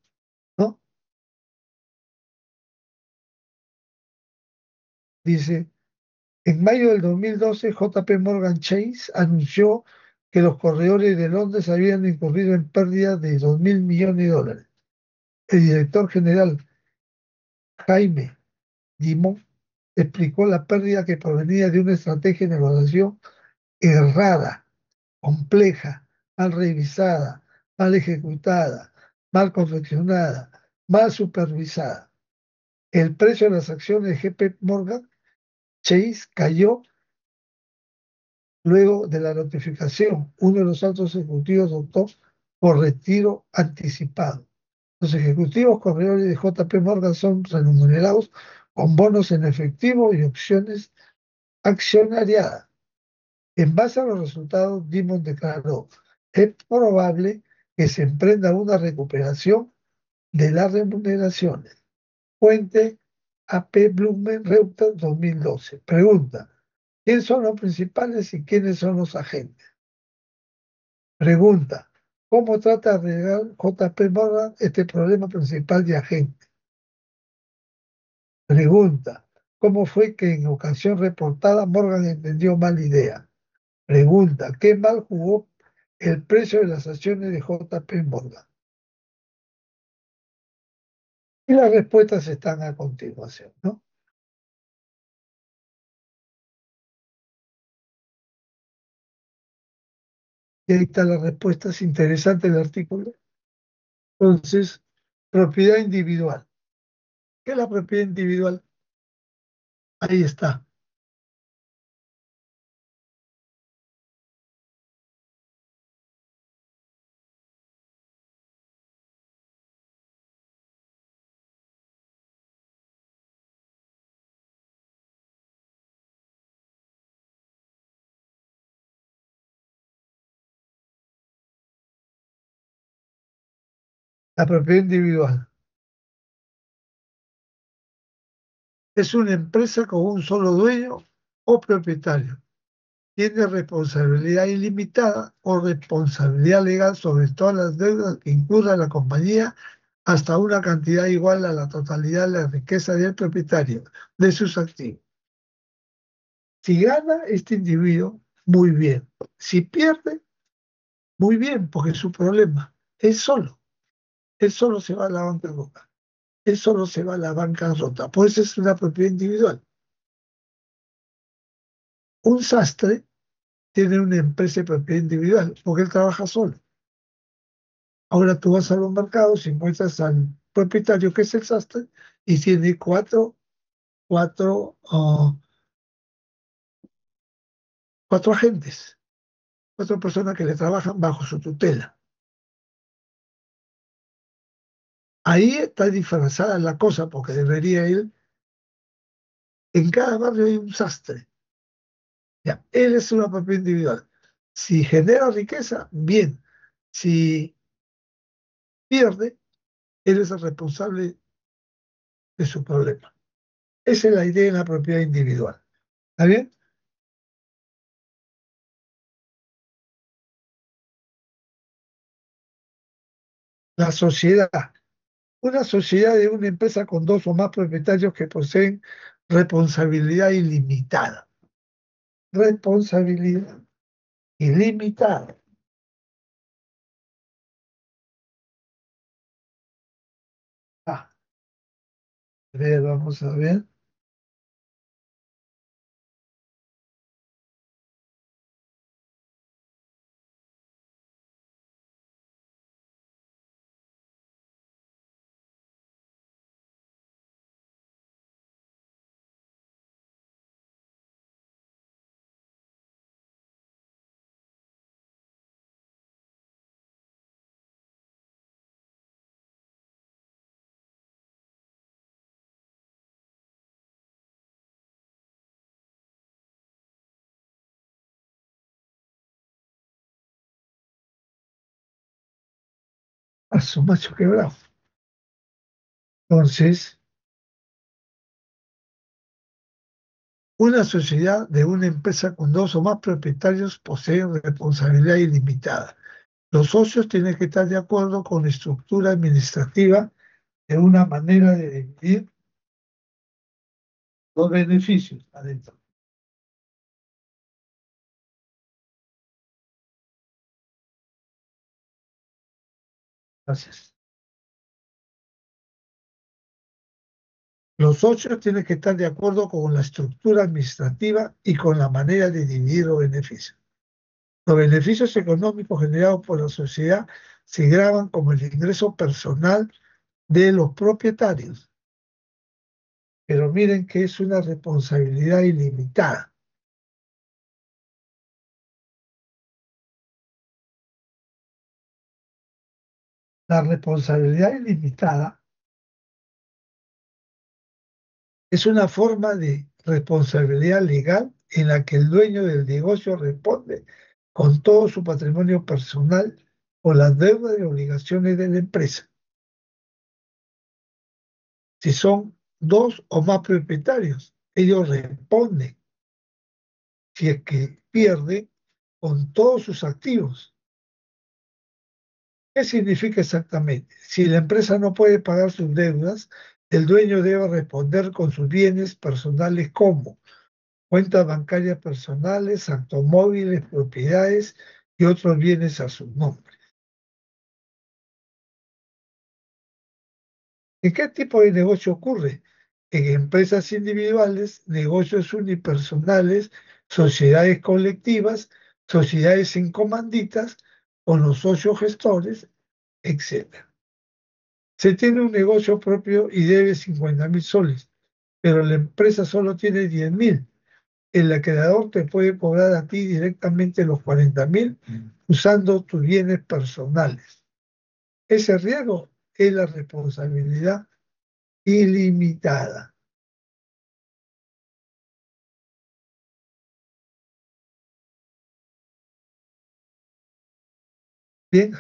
¿no? Dice, en mayo del 2012, JP Morgan Chase anunció que los corredores de Londres habían incurrido en pérdidas de $2.000 millones. El director general Jaime Dimon explicó la pérdida que provenía de una estrategia de negociación errada, compleja, mal revisada, mal ejecutada, mal confeccionada, mal supervisada. El precio de las acciones de JP Morgan Chase cayó luego de la notificación. Uno de los altos ejecutivos optó por retiro anticipado. Los ejecutivos corredores de JP Morgan son remunerados con bonos en efectivo y opciones accionariadas. En base a los resultados, Dimon declaró, es probable que se emprenda una recuperación de las remuneraciones. Fuente AP Bloomberg Reuters 2012. Pregunta, ¿quiénes son los principales y quiénes son los agentes? Pregunta, ¿cómo trata de arreglar JP Morgan este problema principal de agente? Pregunta, ¿cómo fue que en ocasión reportada Morgan entendió mal idea? Pregunta, ¿qué mal jugó el precio de las acciones de JP Morgan? Y las respuestas están a continuación, ¿no? Y ahí están las respuestas, interesante el artículo. Entonces, propiedad individual. ¿Qué es la propiedad individual? Ahí está. La propiedad individual es una empresa con un solo dueño o propietario. Tiene responsabilidad ilimitada o responsabilidad legal sobre todas las deudas que incurra la compañía hasta una cantidad igual a la totalidad de la riqueza del propietario de sus activos. Si gana este individuo, muy bien. Si pierde, muy bien, porque es su problema. Él solo. Él solo se va a la bancarrota. Él solo se va a la bancarrota. Pues es una propiedad individual. Un sastre tiene una empresa de propiedad individual porque él trabaja solo. Ahora tú vas a los mercados y encuentras al propietario que es el sastre y tiene cuatro, cuatro agentes, cuatro personas que le trabajan bajo su tutela. Ahí está disfrazada la cosa porque debería ir. En cada barrio hay un sastre. Ya, él es una propiedad individual. Si genera riqueza, bien. Si pierde, él es el responsable de su problema. Esa es la idea de la propiedad individual. ¿Está bien? La sociedad. Una sociedad es una empresa con dos o más propietarios que poseen responsabilidad ilimitada. Responsabilidad ilimitada. Ah, a ver, vamos a ver. a su macho quebrado. Entonces, una sociedad de una empresa con dos o más propietarios posee responsabilidad ilimitada. Los socios tienen que estar de acuerdo con la estructura administrativa de una manera de dividir los beneficios adentro. Gracias. Los socios tienen que estar de acuerdo con la estructura administrativa y con la manera de dividir los beneficios. Los beneficios económicos generados por la sociedad se graban como el ingreso personal de los propietarios. Pero miren que es una responsabilidad ilimitada. La responsabilidad ilimitada es una forma de responsabilidad legal en la que el dueño del negocio responde con todo su patrimonio personal o las deudas y obligaciones de la empresa. Si son dos o más propietarios, ellos responden si es que pierde con todos sus activos. ¿Qué significa exactamente? Si la empresa no puede pagar sus deudas, el dueño debe responder con sus bienes personales como cuentas bancarias personales, automóviles, propiedades y otros bienes a su nombre. ¿En qué tipo de negocio ocurre? En empresas individuales, negocios unipersonales, sociedades colectivas, sociedades en comanditas, con los socios gestores, etc. Se tiene un negocio propio y debe 50.000 soles, pero la empresa solo tiene 10.000. El acreedor te puede cobrar a ti directamente los 40.000 usando tus bienes personales. Ese riesgo es la responsabilidad ilimitada. Bien,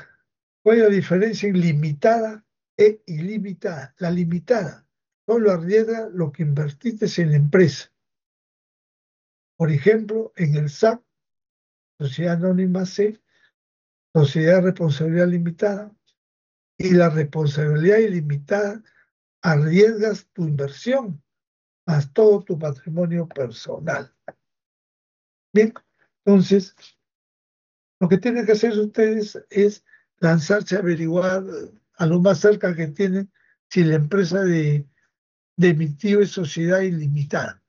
¿cuál es la diferencia en limitada e ilimitada? La limitada solo arriesga lo que invertiste en la empresa. Por ejemplo, en el SAC, Sociedad Anónima C, Sociedad de Responsabilidad Limitada, y la responsabilidad ilimitada arriesgas tu inversión más todo tu patrimonio personal. Bien, entonces, lo que tienen que hacer ustedes es lanzarse a averiguar a lo más cerca que tienen si la empresa de mi tío es sociedad ilimitada.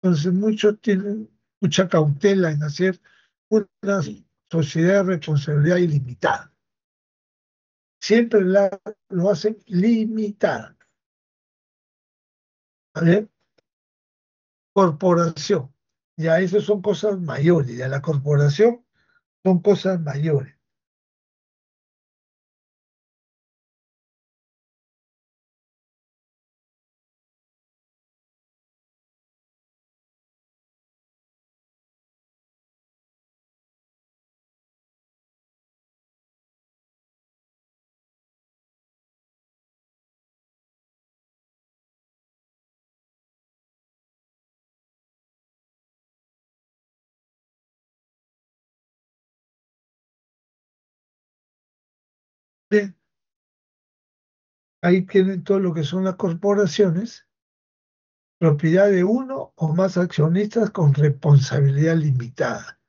Entonces, muchos tienen mucha cautela en hacer una sociedad de responsabilidad ilimitada. Siempre lo hacen limitada. ¿Vale? Corporación. Ya eso son cosas mayores. Ya la corporación son cosas mayores. Bien, ahí tienen todo lo que son las corporaciones, propiedad de uno o más accionistas con responsabilidad limitada,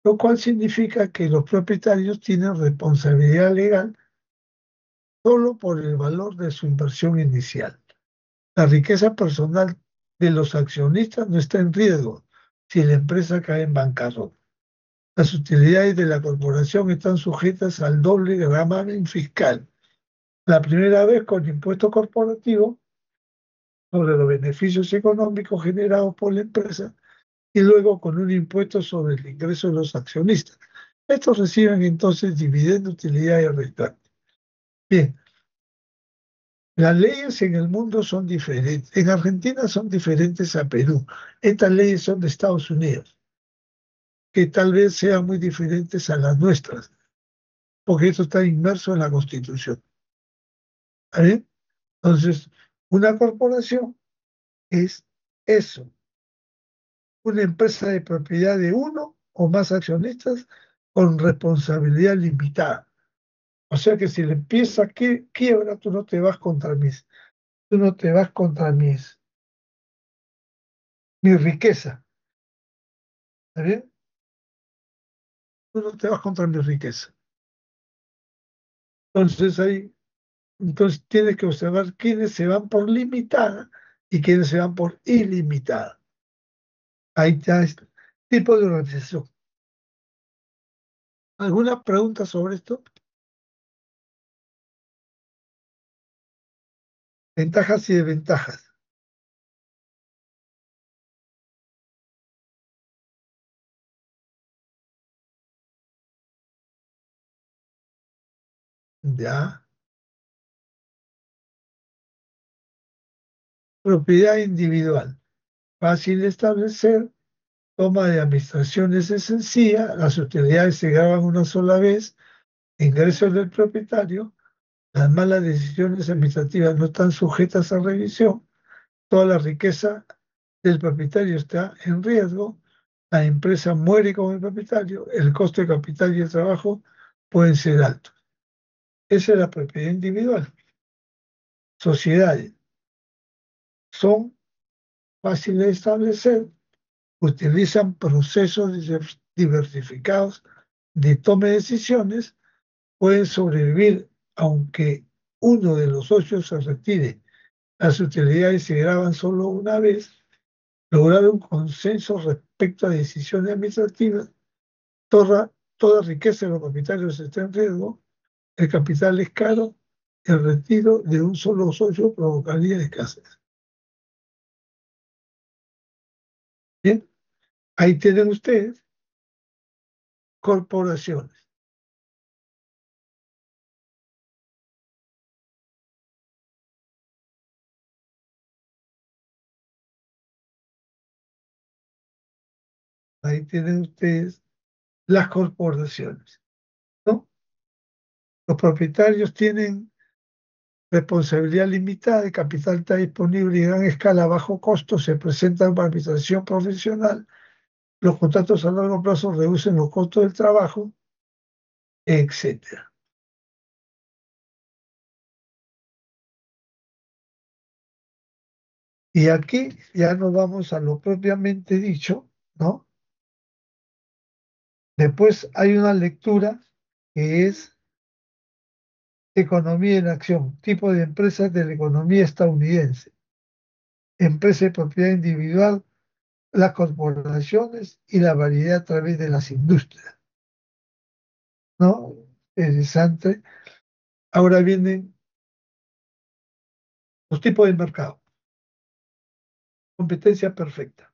lo cual significa que los propietarios tienen responsabilidad legal solo por el valor de su inversión inicial. La riqueza personal de los accionistas no está en riesgo si la empresa cae en bancarrota. Las utilidades de la corporación están sujetas al doble gravamen fiscal. La primera vez con impuesto corporativo sobre los beneficios económicos generados por la empresa y luego con un impuesto sobre el ingreso de los accionistas. Estos reciben entonces dividendos, utilidades y restantes. Bien, las leyes en el mundo son diferentes. En Argentina son diferentes a Perú. Estas leyes son de Estados Unidos, que tal vez sean muy diferentes a las nuestras. porque eso está inmerso en la Constitución. ¿Está bien? Entonces, una corporación es eso, una empresa de propiedad de uno o más accionistas con responsabilidad limitada. O sea que si le empieza quiebra, tú no te vas contra tú no te vas contra mi riqueza. ¿Está bien? Tú no te vas contra mi riqueza. Entonces tienes que observar quiénes se van por limitada y quiénes se van por ilimitada. Ahí está este tipo de organización. ¿Alguna pregunta sobre esto? Ventajas y desventajas. Ya. Propiedad individual. Fácil de establecer. Toma de administraciones es sencilla. Las utilidades se graban una sola vez. Ingresos del propietario. Las malas decisiones administrativas no están sujetas a revisión. Toda la riqueza del propietario está en riesgo. La empresa muere con el propietario. El costo de capital y el trabajo pueden ser altos. Esa es la propiedad individual. Sociedades son fáciles de establecer, utilizan procesos diversificados de toma de decisiones, pueden sobrevivir aunque uno de los socios se retire. Las utilidades se graban solo una vez, lograr un consenso respecto a decisiones administrativas, toda riqueza de los propietarios está en riesgo, el capital es caro, el retiro de un solo socio provocaría escasez. Bien, ahí tienen ustedes corporaciones. Ahí tienen ustedes las corporaciones, ¿no? Los propietarios tienen responsabilidad limitada, el capital está disponible y gran escala a bajo costo, se presentan para administración profesional, los contratos a largo plazo reducen los costos del trabajo, etcétera. Y aquí ya nos vamos a lo propiamente dicho, ¿no? Después hay una lectura que es economía en acción, tipo de empresas de la economía estadounidense, empresa de propiedad individual, las corporaciones y la variedad a través de las industrias, ¿no? Interesante. Ahora vienen los tipos de mercado. Competencia perfecta.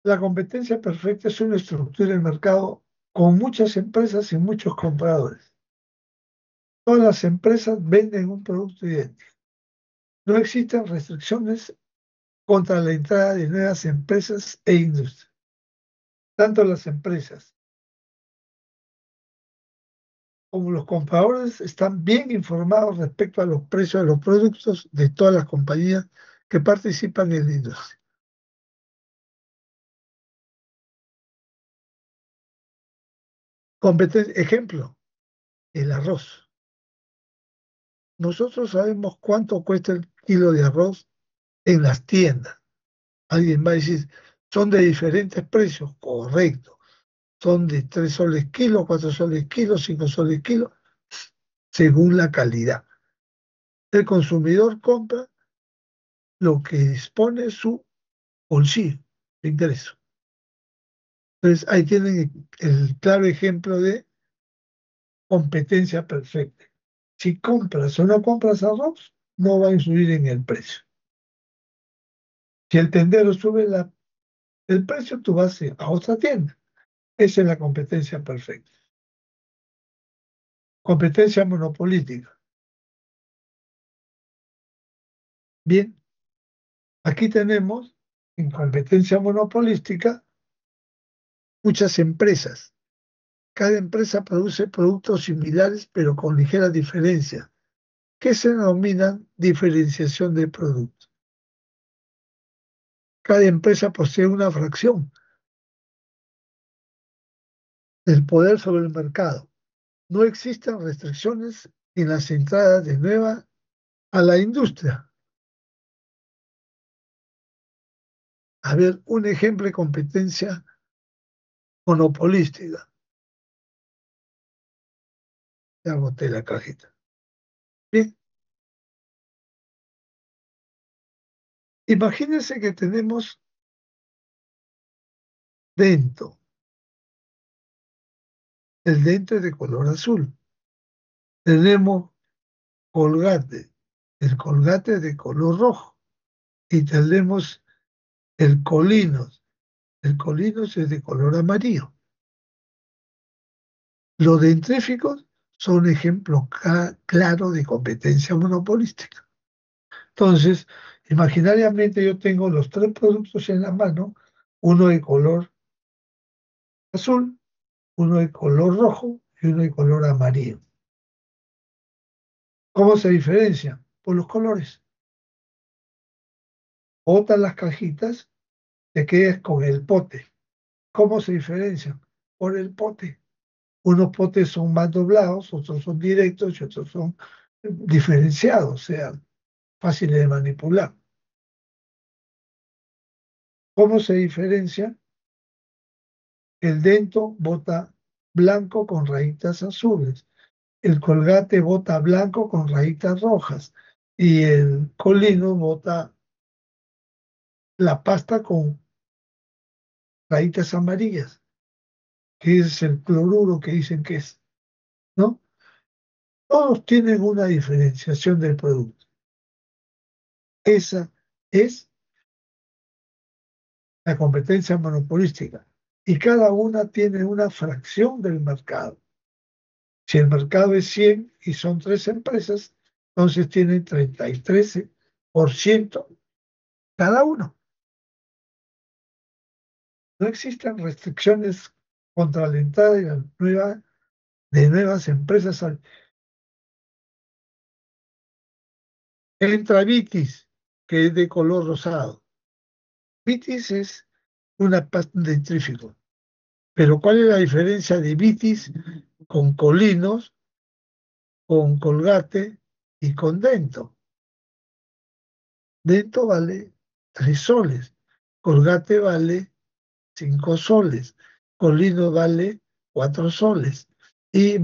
La competencia perfecta es una estructura de mercado con muchas empresas y muchos compradores. Todas las empresas venden un producto idéntico. No existen restricciones contra la entrada de nuevas empresas e industrias. Tanto las empresas como los compradores están bien informados respecto a los precios de los productos de todas las compañías que participan en la industria. Ejemplo, el arroz. Nosotros sabemos cuánto cuesta el kilo de arroz en las tiendas. Alguien va a decir, son de diferentes precios, correcto. Son de 3 soles kilo, 4 soles kilo, 5 soles kilo, según la calidad. El consumidor compra lo que dispone su bolsillo, su ingreso. Entonces ahí tienen el claro ejemplo de competencia perfecta. Si compras o no compras arroz, no va a influir en el precio. Si el tendero sube el precio, tú vas a otra tienda. Esa es la competencia perfecta. Competencia monopolítica. Bien, aquí tenemos en competencia monopolística muchas empresas. Cada empresa produce productos similares pero con ligeras diferencias, que se denominan diferenciación de productos. Cada empresa posee una fracción del poder sobre el mercado. No existen restricciones en las entradas de nueva a la industria. A ver, un ejemplo de competencia monopolística. Ya boté la cajita. Bien, imagínense que tenemos Dento. El Dento es de color azul. Tenemos Colgate. El Colgate es de color rojo. Y tenemos el Colinos. El Colinos es de color amarillo. Los dentríficos son un ejemplo claro de competencia monopolística. Entonces, imaginariamente yo tengo los tres productos en la mano, uno de color azul, uno de color rojo y uno de color amarillo. ¿Cómo se diferencian? Por los colores. Botas las cajitas, te quedas con el pote. ¿Cómo se diferencian? Por el pote. Unos potes son más doblados, otros son directos y otros son diferenciados, o sea, fáciles de manipular. ¿Cómo se diferencia? El Dento bota blanco con rayitas azules, el Colgate bota blanco con rayitas rojas y el Colino bota la pasta con rayitas amarillas, que es el cloruro que dicen que es, ¿no? Todos tienen una diferenciación del producto. Esa es la competencia monopolística y cada una tiene una fracción del mercado. Si el mercado es 100 y son tres empresas, entonces tienen 33% cada uno. No existen restricciones contra la entrada de nuevas empresas. Entra Vitis, que es de color rosado. Vitis es una pasta dentrífico. Pero ¿cuál es la diferencia de Vitis con Colinos, con Colgate y con Dento? Dento vale 3 soles, Colgate vale 5 soles, Colino vale 4 soles y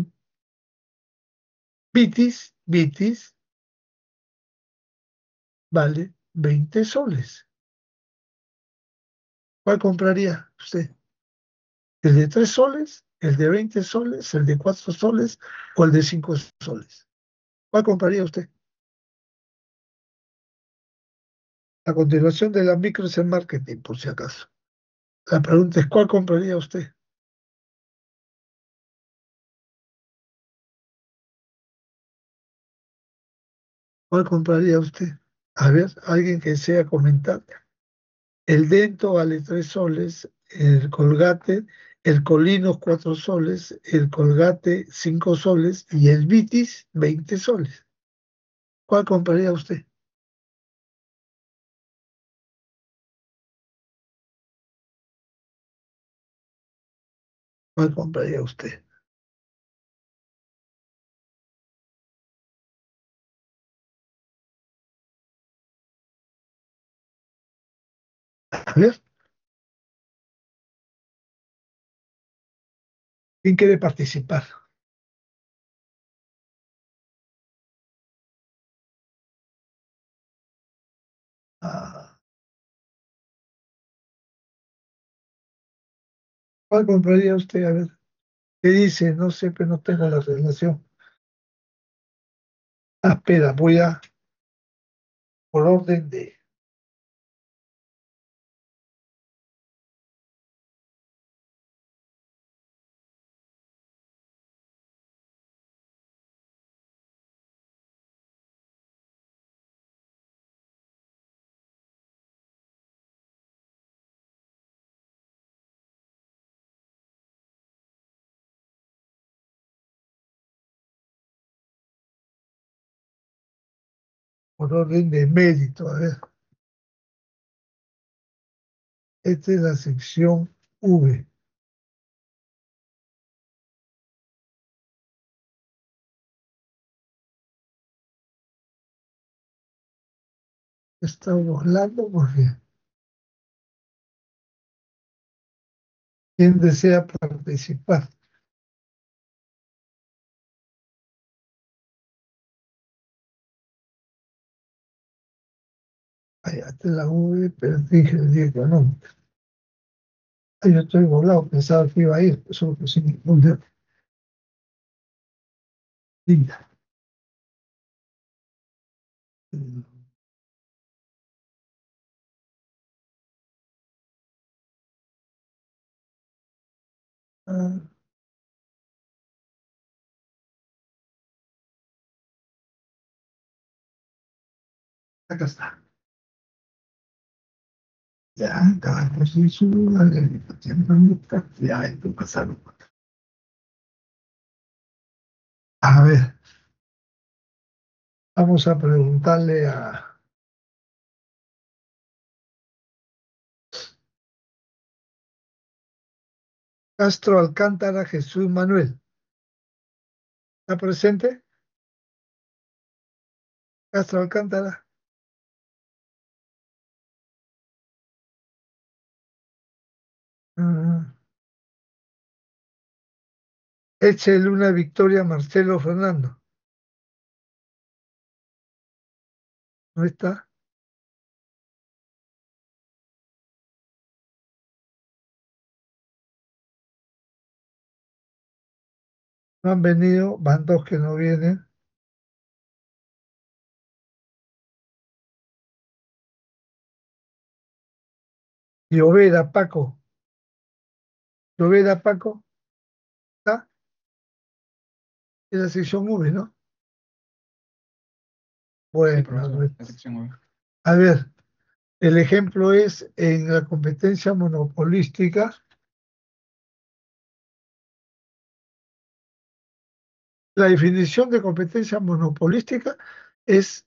Vitis vale 20 soles. ¿Cuál compraría usted? ¿El de 3 soles, el de 20 soles, el de 4 soles o el de 5 soles? ¿Cuál compraría usted? A continuación de la micro es el marketing, por si acaso. La pregunta es, ¿cuál compraría usted? ¿Cuál compraría usted? A ver, alguien que sea comentar. El Dento vale 3 soles, el Colgate, el Colinos 4 soles, el Colgate 5 soles y el Vitis 20 soles. ¿Cuál compraría usted? ¿Cuál compraría usted? A ver, ¿quién quiere participar? Ah, ¿cuál compraría usted? A ver, ¿qué dice? No sé, pero no tengo la relación. Ah, espera, voy a, por orden de... por orden de mérito. A ver, esta es la sección V. Estamos hablando porque quien desea participar. Allá está la V, pero dije el día económico. Ay, yo estoy volado, pensaba que iba a ir, solo que sin ningún día. Ah, acá está. Ya, cada cosa en su lugar, siempre me gusta. Ya, esto pasaron. A ver, vamos a preguntarle a Castro Alcántara Jesús Manuel. ¿Está presente? Castro Alcántara. Ah, échele una victoria a Marcelo Fernando. ¿No está? No han venido, van dos que no vienen. Llovera, Paco. Llovera, Paco. ¿Está? Es la sección V, ¿no? Sí, Bueno, profesor, la sección 9. a ver, el ejemplo es en la competencia monopolística. La definición de competencia monopolística es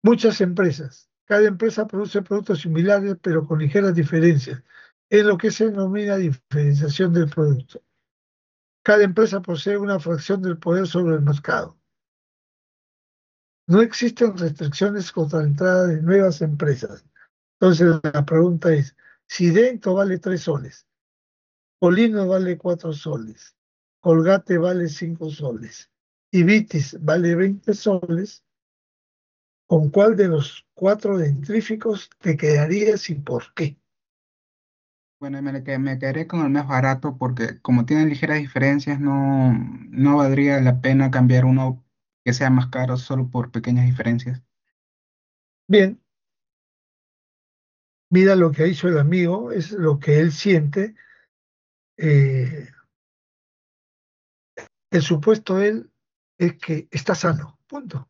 muchas empresas. Cada empresa produce productos similares, pero con ligeras diferencias, en lo que se denomina diferenciación del producto. Cada empresa posee una fracción del poder sobre el mercado. No existen restricciones contra la entrada de nuevas empresas. Entonces la pregunta es, si Dento vale 3 soles, Polino vale 4 soles, Colgate vale 5 soles y Vitis vale 20 soles, ¿con cuál de los 4 dentríficos te quedarías y por qué? Bueno, me quedaré con el más barato porque como tienen ligeras diferencias, no valdría la pena cambiar uno que sea más caro solo por pequeñas diferencias. Bien, mira lo que hizo el amigo, es lo que él siente. eh, el supuesto de él es que está sano, punto.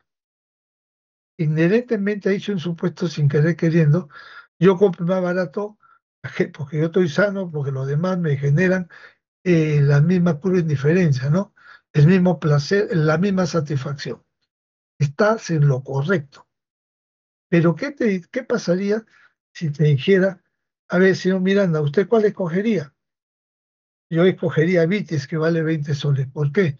Inherentemente hizo un supuesto sin querer queriendo. Yo compro más barato porque yo estoy sano, porque los demás me generan la misma pura indiferencia, ¿no? El mismo placer, la misma satisfacción. Estás en lo correcto. Pero ¿qué pasaría si te dijera, a ver, señor Miranda, ¿usted cuál escogería? Yo escogería Vitis, que vale 20 soles. ¿Por qué?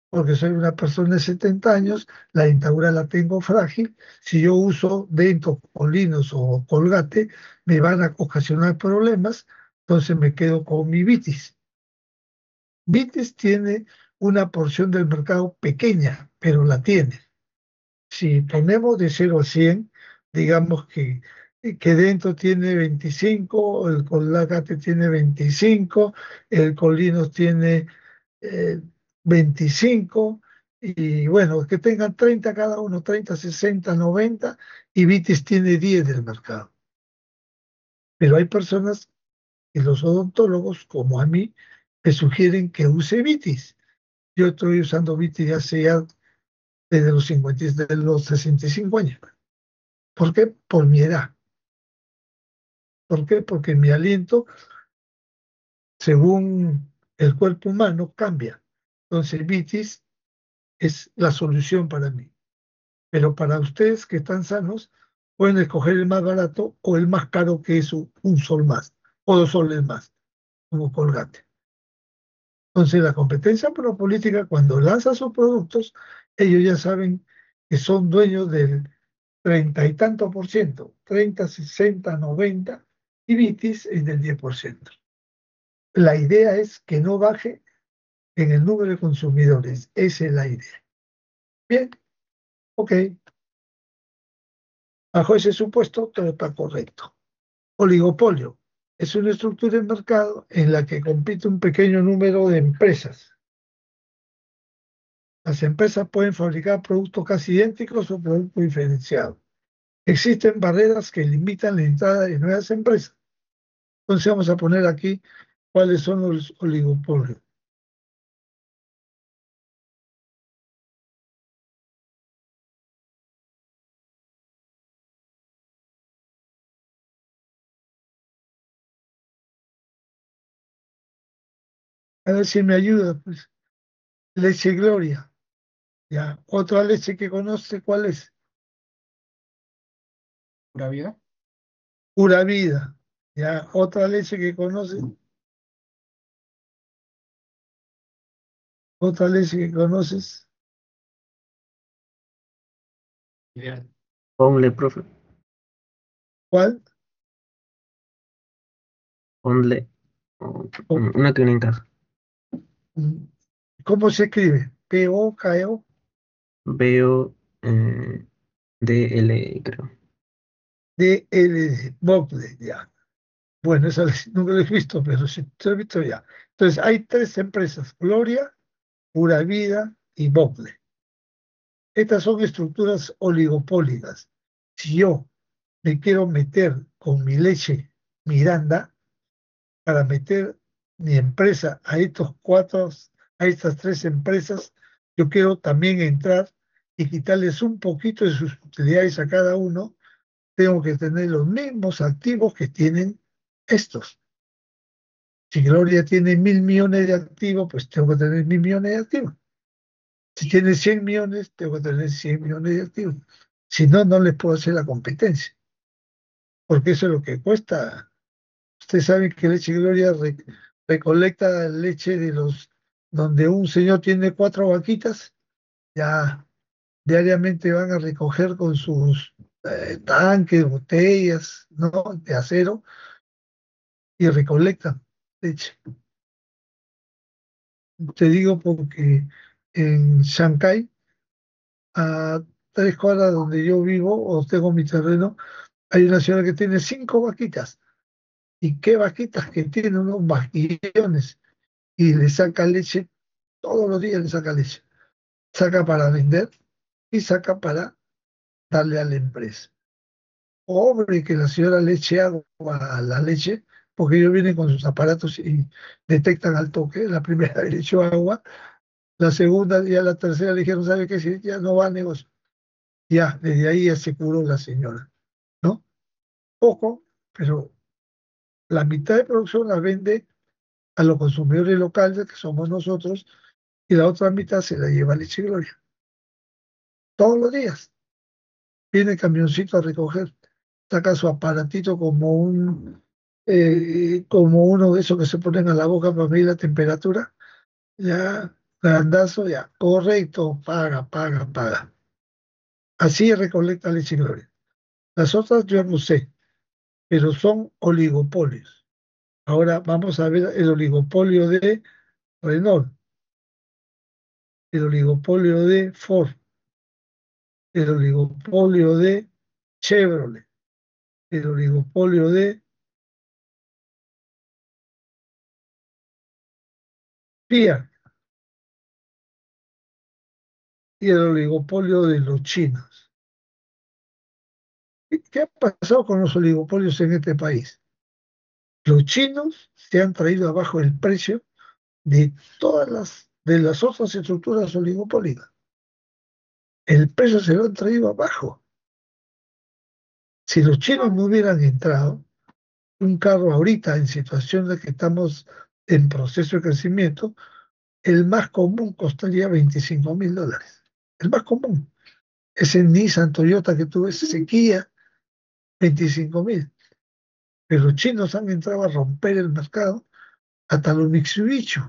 Porque soy una persona de 70 años, la dentadura la tengo frágil. Si yo uso Dento, Colinos o Colgate, me van a ocasionar problemas, entonces me quedo con mi Vitis. Vitis tiene una porción del mercado pequeña, pero la tiene. Si ponemos de 0 a 100, digamos que Dento tiene 25, el Colgate tiene 25, el Colinos tiene eh, 25, y bueno, que tengan 30 cada uno, 30, 60, 90, y Vitis tiene 10 del mercado. Pero hay personas y los odontólogos, como a mí, me sugieren que use Vitis. Yo estoy usando Vitis hace ya desde los 50, desde los 65 años. ¿Por qué? Por mi edad. ¿Por qué? Porque mi aliento, según el cuerpo humano, cambia. Entonces, Vitis es la solución para mí. pero para ustedes que están sanos, pueden escoger el más barato o el más caro que es un sol más, o 2 soles más, como Colgate. Entonces, la competencia política, cuando lanza sus productos, ellos ya saben que son dueños del 30 y tanto por ciento, 30, 60, 90, y Vitis es del 10%. La idea es que no baje en el número de consumidores. Esa es la idea. Bien, ok. Bajo ese supuesto, todo está correcto. Oligopolio es una estructura de mercado en la que compite un pequeño número de empresas. Las empresas pueden fabricar productos casi idénticos o productos diferenciados. Existen barreras que limitan la entrada de nuevas empresas. Entonces vamos a poner aquí cuáles son los oligopolios. A ver si me ayuda, pues. Leche Gloria. Ya. Otra leche que conoce, ¿cuál es? ¿Pura vida? Pura vida. Ya. Otra leche que conoce. Otra leche que conoces. Ya. Ponle, profe, ¿Cuál? ponle O- una que viene en casa. mm, ¿Cómo se escribe? P-O-K-O. Veo DL, creo. D-L-D. Boble, ya. Bueno, esa nunca lo he visto, pero sí, lo he visto ya. Entonces, hay tres empresas: Gloria, Pura Vida y Boble. Estas son estructuras oligopólicas. Si yo me quiero meter con mi leche Miranda, para meter mi empresa a estas tres empresas, yo quiero también entrar y quitarles un poquito de sus utilidades a cada uno. Tengo que tener los mismos activos que tienen estos. Si Gloria tiene 1.000 millones de activos, pues tengo que tener 1.000 millones de activos. Si tiene 100 millones, tengo que tener 100 millones de activos. Si no, no les puedo hacer la competencia, porque eso es lo que cuesta. Ustedes saben que Leche Gloria recolecta leche donde un señor tiene 4 vaquitas, ya diariamente van a recoger con sus tanques, botellas, ¿no? De acero, y recolectan leche. Te digo porque en Shanghái, a 3 cuadras donde yo vivo o tengo mi terreno, hay una señora que tiene 5 vaquitas. ¿Y qué vaquitas que tiene? Unos vaquillones. Y le saca leche, todos los días le saca leche. Saca para vender y saca para darle a la empresa. Pobre que la señora le eche agua a la leche, porque ellos vienen con sus aparatos y detectan al toque. La primera le echó agua, la segunda y a la tercera le dijeron, ¿sabe qué? Si ya no va a negocio. Ya, desde ahí ya se curó la señora, ¿no? Poco, pero la mitad de producción la vende a los consumidores locales, que somos nosotros, y la otra mitad se la lleva a Leche Gloria. Todos los días viene el camioncito a recoger, saca su aparatito como uno de esos que se ponen a la boca para medir la temperatura, ya, grandazo, ya, correcto, paga, paga, paga. Así recolecta Leche Gloria. Las otras yo no sé, pero son oligopolios. Ahora vamos a ver el oligopolio de Renault, el oligopolio de Ford, el oligopolio de Chevrolet, el oligopolio de Fiat y el oligopolio de los chinos. ¿Qué ha pasado con los oligopolios en este país? Los chinos se han traído abajo el precio de de las otras estructuras oligopólicas. El precio se lo han traído abajo. Si los chinos no hubieran entrado, un carro ahorita en situación de que estamos en proceso de crecimiento, el más común costaría $25.000. El más común. ese Nissan Toyota que tú ves, ese Kia, 25.000. Pero los chinos han entrado a romper el mercado, hasta los Mitsubishi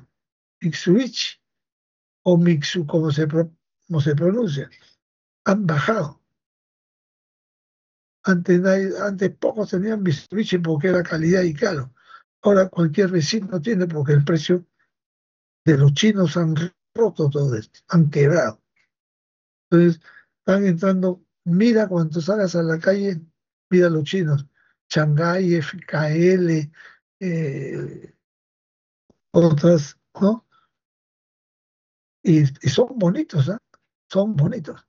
o Mitsu, como se pronuncia, han bajado. Antes pocos tenían Mitsubishi porque era calidad y caro. Ahora cualquier vecino tiene porque el precio de los chinos han roto todo esto, han quebrado. Entonces, están entrando, mira cuando salgas a la calle, mira los chinos, Shanghai, FKL, eh, otras, ¿no? Y son bonitos, ¿ah? Son bonitos.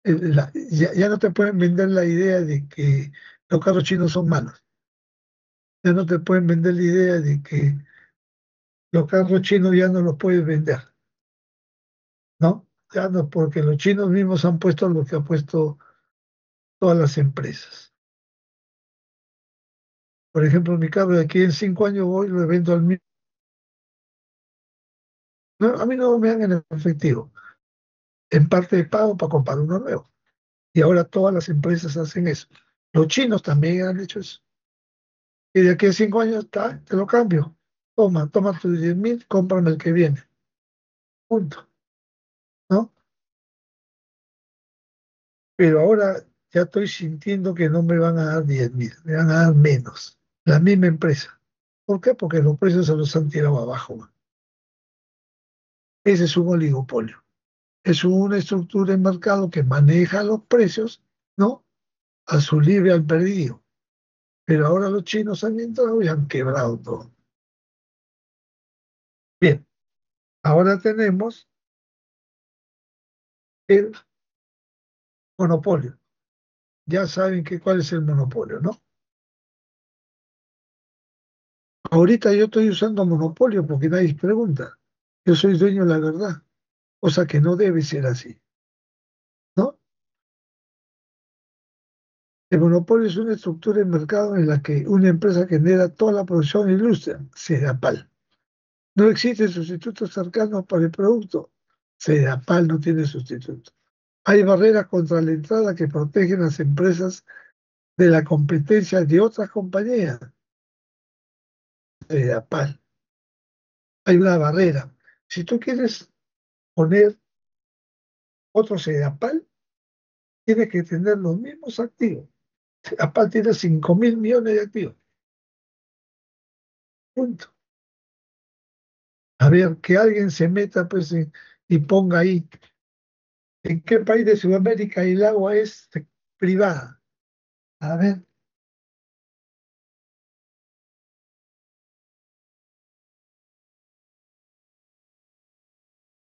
Ya no te pueden vender la idea de que los carros chinos son malos. Ya no te pueden vender la idea de que los carros chinos ya no los puedes vender, ¿no? Ya no, porque los chinos mismos han puesto lo que han puesto todas las empresas. Por ejemplo, mi carro de aquí en 5 años voy, lo vendo al mismo. No, a mí no me dan en efectivo. En parte de pago para comprar uno nuevo. Y ahora todas las empresas hacen eso. Los chinos también han hecho eso. Y de aquí a 5 años, te lo cambio. Toma tus 10.000, cómprame el que viene. Punto. ¿No? Pero ahora ya estoy sintiendo que no me van a dar 10.000, me van a dar menos. La misma empresa. ¿Por qué? Porque los precios se los han tirado abajo, man. Ese es un oligopolio. Es una estructura de mercado que maneja los precios, ¿no? A su libre albedrío. Pero ahora los chinos han entrado y han quebrado todo. Bien, ahora tenemos el monopolio. Ya saben cuál es el monopolio, ¿no? Ahorita yo estoy usando monopolio porque nadie pregunta. Yo soy dueño de la verdad, cosa que no debe ser así, ¿no? El monopolio es una estructura de mercado en la que una empresa genera toda la producción e industria, Sedapal. No existen sustitutos cercanos para el producto. Sedapal no tiene sustituto. Hay barreras contra la entrada que protegen a las empresas de la competencia de otras compañías. Sedapal. Hay una barrera. Si tú quieres poner otro Sedapal, tienes que tener los mismos activos. Sedapal tiene 5.000 millones de activos. Punto. A ver, que alguien se meta pues y ponga ahí. ¿En qué país de Sudamérica el agua es privada? A ver,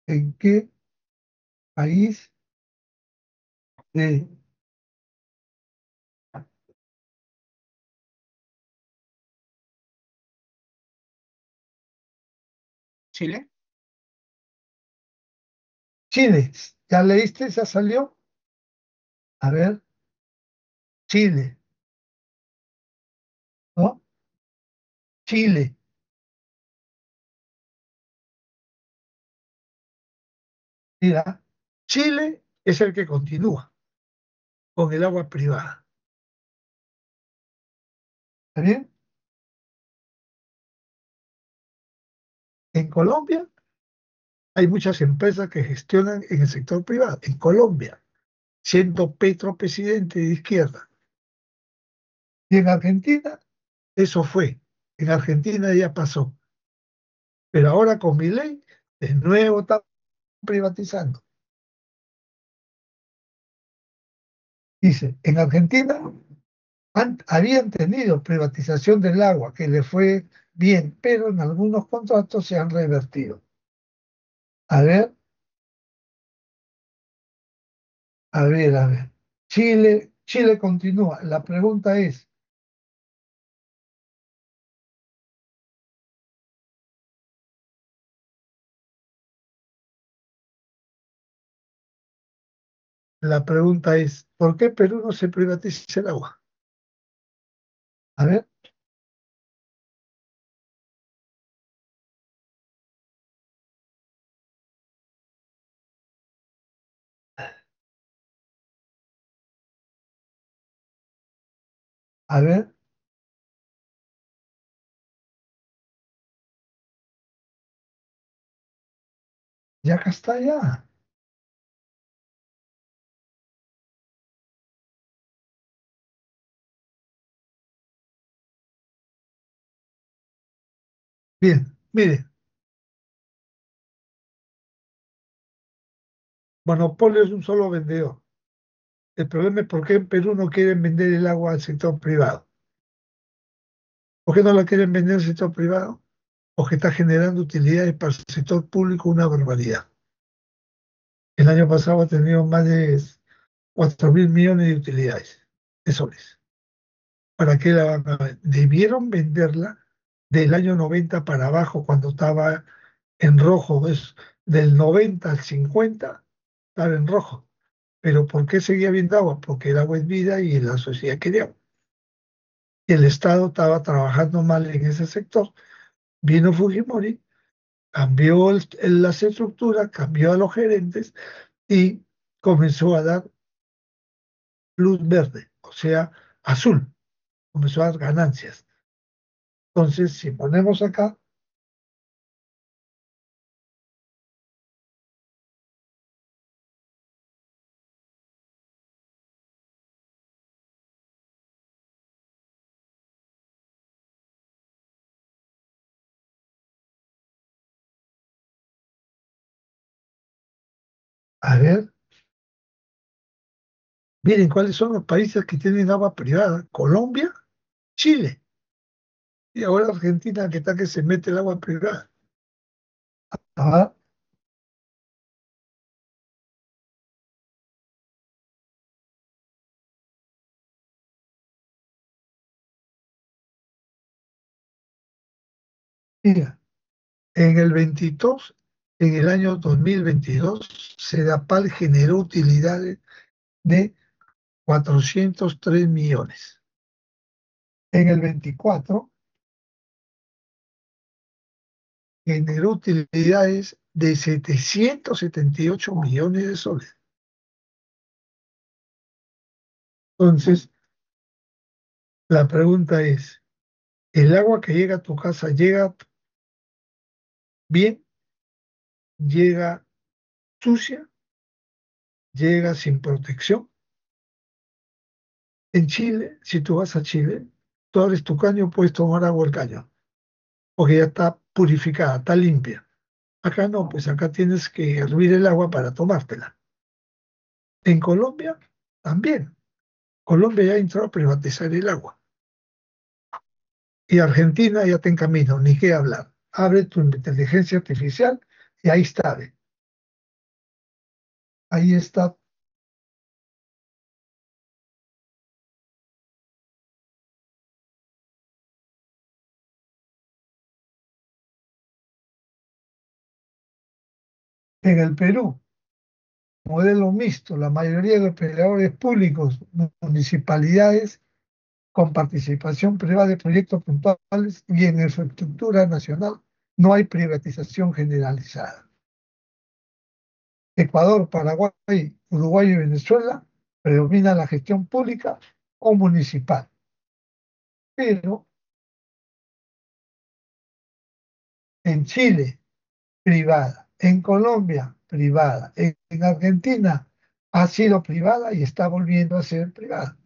¿en qué país de ¿Chile? Chile? ¿Ya leíste? ¿Ya salió? A ver, Chile, ¿no? Chile. Mira, Chile es el que continúa con el agua privada. ¿Está bien? En Colombia hay muchas empresas que gestionan en el sector privado. En Colombia, siendo Petro presidente de izquierda. Y en Argentina, eso fue. En Argentina ya pasó. Pero ahora con mi ley, de nuevo están privatizando. Dice, en Argentina habían tenido privatización del agua, que le fue bien, pero en algunos contratos se han revertido. A ver, a ver. Chile continúa. La pregunta es, ¿por qué Perú no se privatiza el agua? A ver, A ver, ya acá está ya. Bien, mire, monopolio es un solo vendedor. El problema es por qué en Perú no quieren vender el agua al sector privado. ¿Por qué no la quieren vender al sector privado? Porque está generando utilidades para el sector público una barbaridad. El año pasado ha tenido más de 4.000 millones de utilidades, de soles. ¿Para qué la van a vender? Debieron venderla del año 90 para abajo, cuando estaba en rojo, es del 90 al 50, estaba en rojo. Pero ¿por qué seguía habiendo agua? Porque el agua es vida y la sociedad quería agua. Y el Estado estaba trabajando mal en ese sector. Vino Fujimori, cambió las estructuras, cambió a los gerentes y comenzó a dar luz verde, o sea, azul, comenzó a dar ganancias. Entonces, si ponemos acá, a ver, miren cuáles son los países que tienen agua privada: Colombia, Chile, y ahora Argentina, que está que se mete el agua privada. Ah, mira, en el 22, en el año 2022, Sedapal generó utilidades de 403 millones. En el 24 generó utilidades de 778 millones de soles. Entonces, la pregunta es, ¿el agua que llega a tu casa llega bien? ¿Llega sucia? ¿Llega sin protección? En Chile, si tú vas a Chile, tú abres tu caño, puedes tomar agua del caño, porque ya está purificada, está limpia. Acá no, pues acá tienes que hervir el agua para tomártela. En Colombia, también. Colombia ya entró a privatizar el agua. Y Argentina ya está en camino, ni qué hablar. Abre tu inteligencia artificial y ahí está. Ve. Ahí está. En el Perú, modelo mixto, la mayoría de los operadores públicos, municipalidades con participación privada de proyectos puntuales y en infraestructura nacional, no hay privatización generalizada. Ecuador, Paraguay, Uruguay y Venezuela predomina la gestión pública o municipal, pero en Chile, privada; en Colombia, privada; en Argentina ha sido privada y está volviendo a ser privada.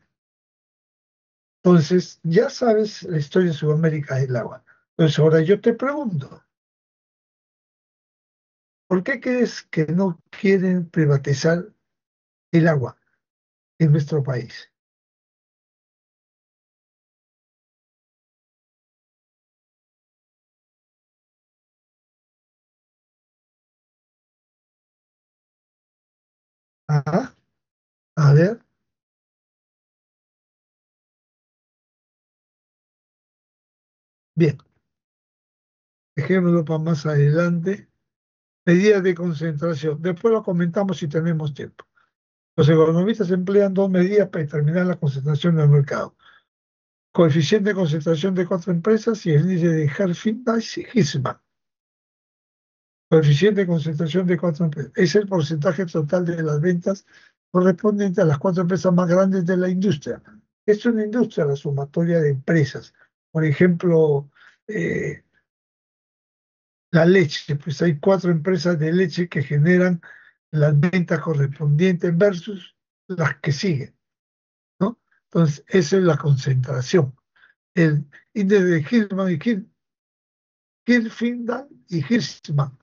Entonces, ya sabes la historia de Sudamérica del agua. Entonces, ahora yo te pregunto, ¿por qué crees que no quieren privatizar el agua en nuestro país? Ah, a ver, bien, dejémoslo para más adelante. Medidas de concentración. Después lo comentamos si tenemos tiempo. Los economistas emplean dos medidas para determinar la concentración del mercado: coeficiente de concentración de cuatro empresas y el índice de Herfindahl-Huisman. Coeficiente de concentración de cuatro empresas es el porcentaje total de las ventas correspondiente a las cuatro empresas más grandes de la industria. Es una industria la sumatoria de empresas. Por ejemplo, eh, la leche, pues hay cuatro empresas de leche que generan las ventas correspondientes versus las que siguen, ¿no? Entonces, esa es la concentración. El índice de Hirschfeld y Hirschman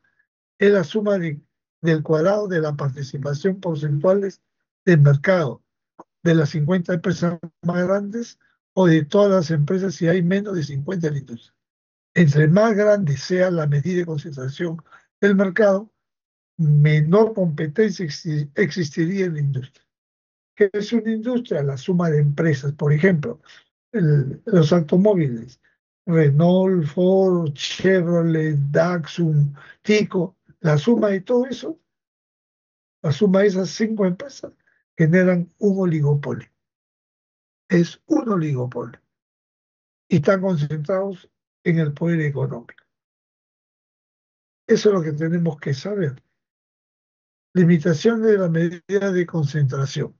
es la suma del cuadrado de la participación porcentuales del mercado de las 50 empresas más grandes o de todas las empresas si hay menos de 50 en la industria. Entre más grande sea la medida de concentración del mercado, menor competencia existiría en la industria. ¿Qué es una industria? La suma de empresas. Por ejemplo, los automóviles, Renault, Ford, Chevrolet, Datsun, Tico, la suma de todo eso, la suma de esas cinco empresas generan un oligopolio. Es un oligopolio y están concentrados en el poder económico. Eso es lo que tenemos que saber. Limitación de la medida de concentración.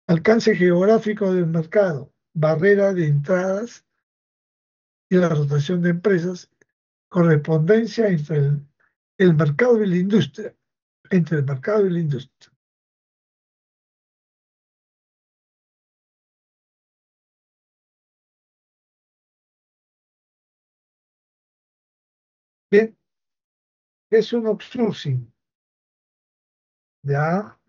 Alcance geográfico del mercado. Barrera de entradas y la rotación de empresas. Correspondencia entre el mercado y la industria. Entre el mercado y la industria. Bien, es un outsourcing. Ya,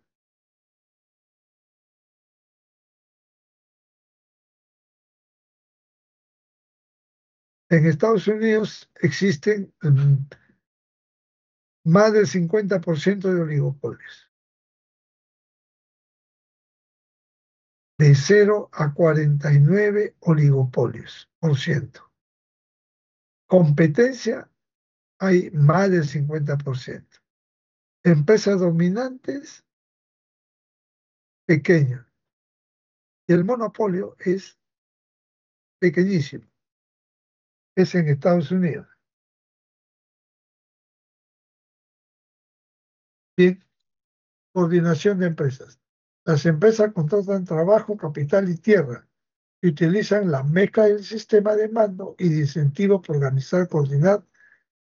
en Estados Unidos existen más del 50% de oligopolios. De 0 a 49 oligopolios por ciento. Competencia hay más del 50%. Empresas dominantes, pequeñas. Y el monopolio es pequeñísimo. Es en Estados Unidos. Bien, coordinación de empresas. Las empresas contratan trabajo, capital y tierra y utilizan la mezcla del sistema de mando y de incentivos para organizar, coordinar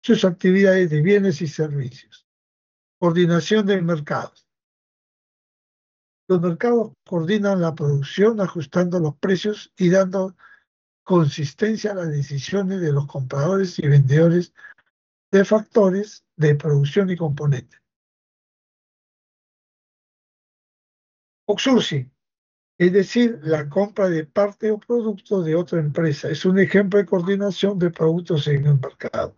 sus actividades de bienes y servicios. Coordinación de mercados. Los mercados coordinan la producción ajustando los precios y dando consistencia a las decisiones de los compradores y vendedores de factores de producción y componentes. Outsourcing, es decir, la compra de parte o producto de otra empresa. Es un ejemplo de coordinación de productos en el mercado.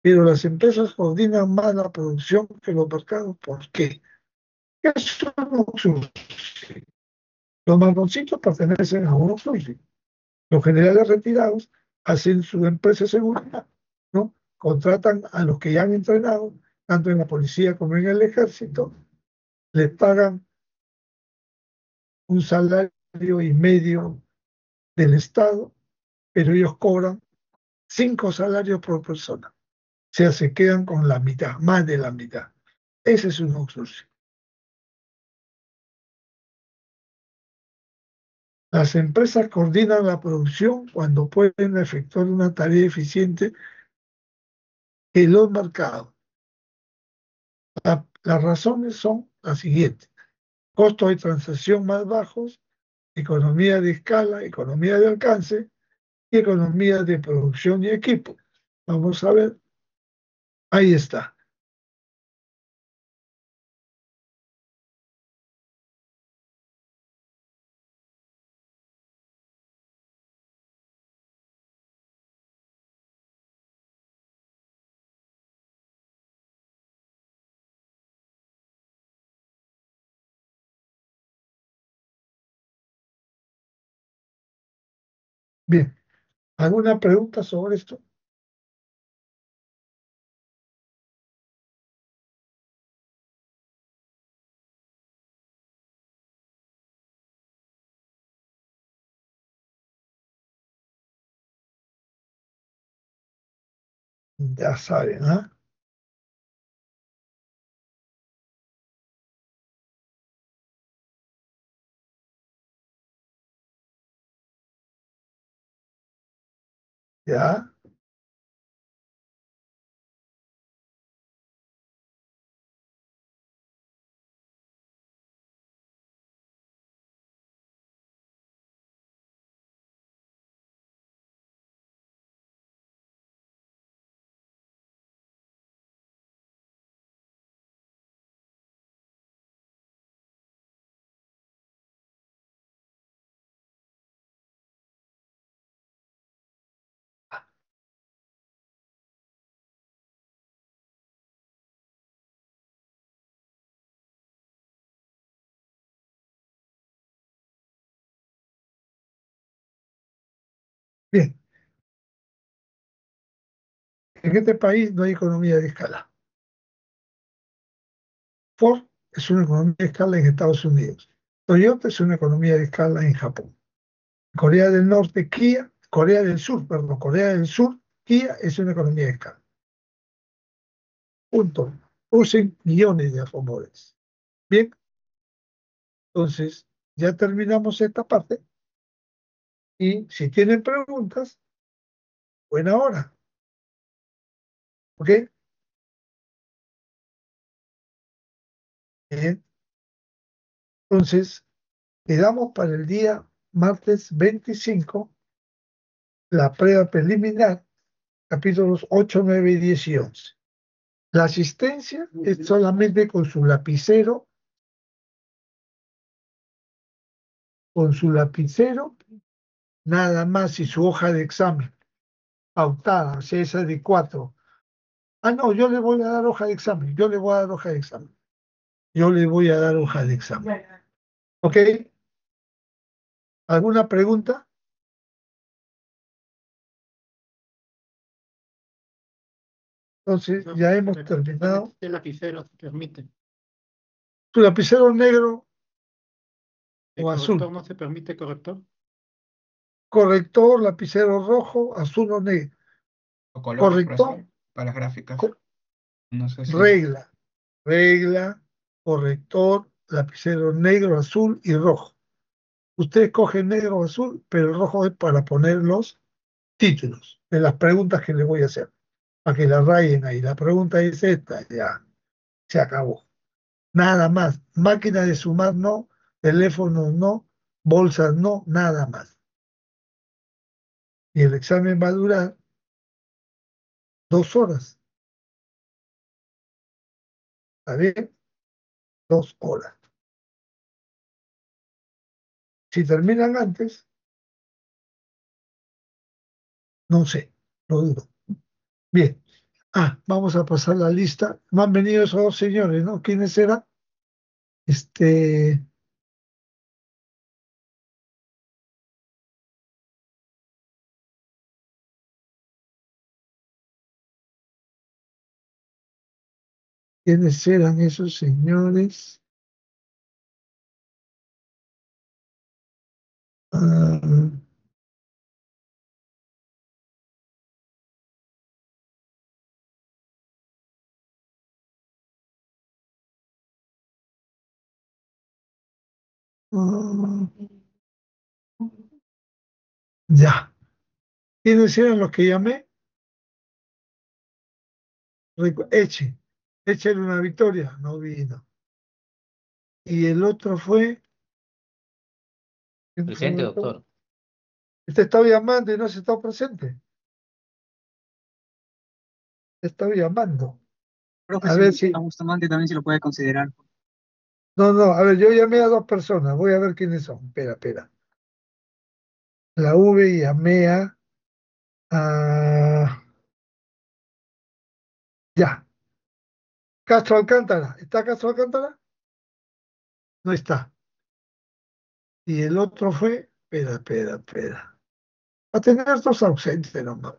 Pero las empresas coordinan más la producción que los mercados. ¿Por qué? ¿Qué es un outsourcing? Los marroncitos pertenecen a un outsourcing. Los generales retirados hacen su empresa de seguridad, ¿no? Contratan a los que ya han entrenado, tanto en la policía como en el ejército, les pagan un salario y medio del Estado, pero ellos cobran 5 salarios por persona. O sea, se quedan con la mitad, más de la mitad. Ese es un outsourcing. Las empresas coordinan la producción cuando pueden efectuar una tarea eficiente en los mercados. Las razones son las siguientes: costos de transacción más bajos, economía de escala, economía de alcance y economía de producción y equipo. Vamos a ver, ahí está. Bien, ¿alguna pregunta sobre esto? Ya saben, ¿ah? ¿Ya? Bien, en este país no hay economía de escala. Ford es una economía de escala en Estados Unidos. Toyota es una economía de escala en Japón. Corea del Norte, Kia, Corea del Sur, perdón, Corea del Sur, Kia es una economía de escala. Punto. Usen millones de rumores. Bien, entonces ya terminamos esta parte y si tienen preguntas, buena hora. ¿Ok? Bien. Entonces, le damos para el día martes 25 la prueba preliminar, capítulos 8, 9, 10 y 11. La asistencia es solamente con su lapicero, nada más y su hoja de examen, pautada, o sea, esa de 4. Ah, no, yo le voy a dar hoja de examen, yo le voy a dar hoja de examen, yo le voy a dar hoja de examen. ¿Ok? ¿Alguna pregunta? Entonces, No, ya hemos pero terminado. el lapicero te permite. ¿Tu lapicero negro ¿El o corrector azul? no se permite corrector? Corrector, lapicero rojo, azul o negro. O colores, Corrector, profesor, para las gráficas. co- No sé si. regla, regla, corrector, lapicero negro, azul y rojo. Usted coge negro o azul, pero el rojo es para poner los títulos de las preguntas que le voy a hacer, para que la rayen ahí. La pregunta es esta, ya, se acabó. Nada más. Máquina de sumar no, teléfonos no, bolsas no, nada más. Y el examen va a durar 2 horas. ¿Está bien? 2 horas. Si terminan antes, no sé, lo dudo. Bien. Ah, vamos a pasar la lista. No han venido esos dos señores, ¿no? ¿Quiénes eran? Este, ¿quiénes eran esos señores? Ah, ah, ya. ¿Quiénes eran los que llamé? Eche era una victoria, no vino. Y el otro fue, ¿quién fue el Presente, otro? doctor. Este estaba llamando y no se está presente. Estaba llamando. Profe, A si ver si. a Bustamante también se lo puede considerar. No, no, a ver, yo llamé a 2 personas. Voy a ver quiénes son. Espera, espera. La V llamé a- ya. Castro Alcántara. ¿Está Castro Alcántara? No está. Y el otro fue. Espera, espera, espera. Va a tener dos ausentes nomás.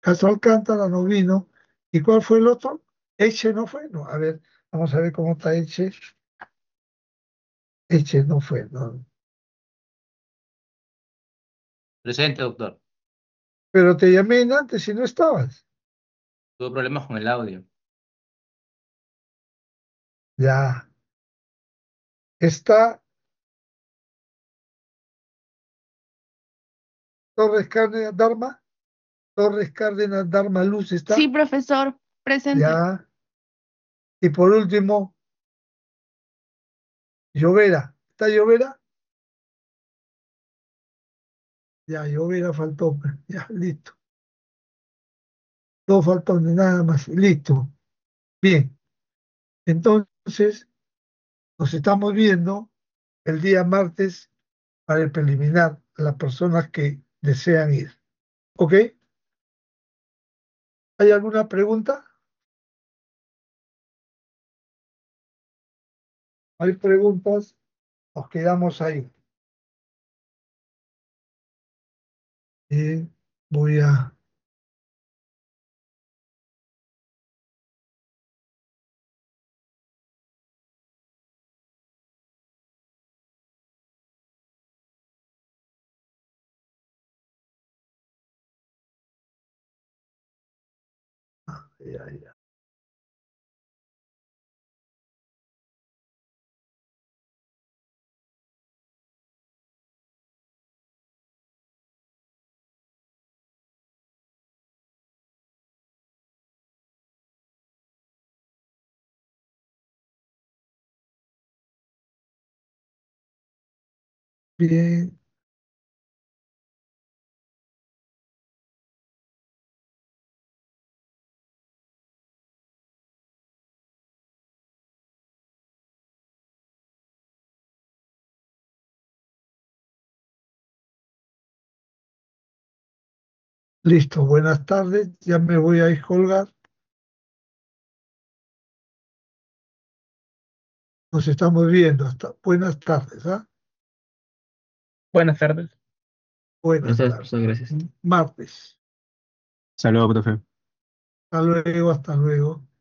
Castro Alcántara no vino. ¿Y cuál fue el otro? Eche no fue. No, a ver, vamos a ver cómo está Eche. Eche no fue, no. Presente, doctor. Pero te llamé en antes y no estabas. Tuve problemas con el audio. Ya. Está Torres Carne Dharma. Torres Cárdenas Darma Luz está. Sí, profesor, presente. Ya. Y por último, Llovera. ¿Está Llovera? Ya, Llovera faltó. Ya, listo. Dos faltones, nada más. Listo. Bien. Entonces, nos estamos viendo el día martes para el preliminar a las personas que desean ir. ¿Ok? ¿Hay alguna pregunta? ¿Hay preguntas? Nos quedamos ahí. Voy a... ya. Bien. Listo, buenas tardes. Ya me voy a ir colgar. Nos estamos viendo. Hasta buenas tardes. ¿Ah? Buenas tardes. Buenas Gracias, tardes. profesor, gracias. Martes. Saludos, profe. Hasta luego, hasta luego.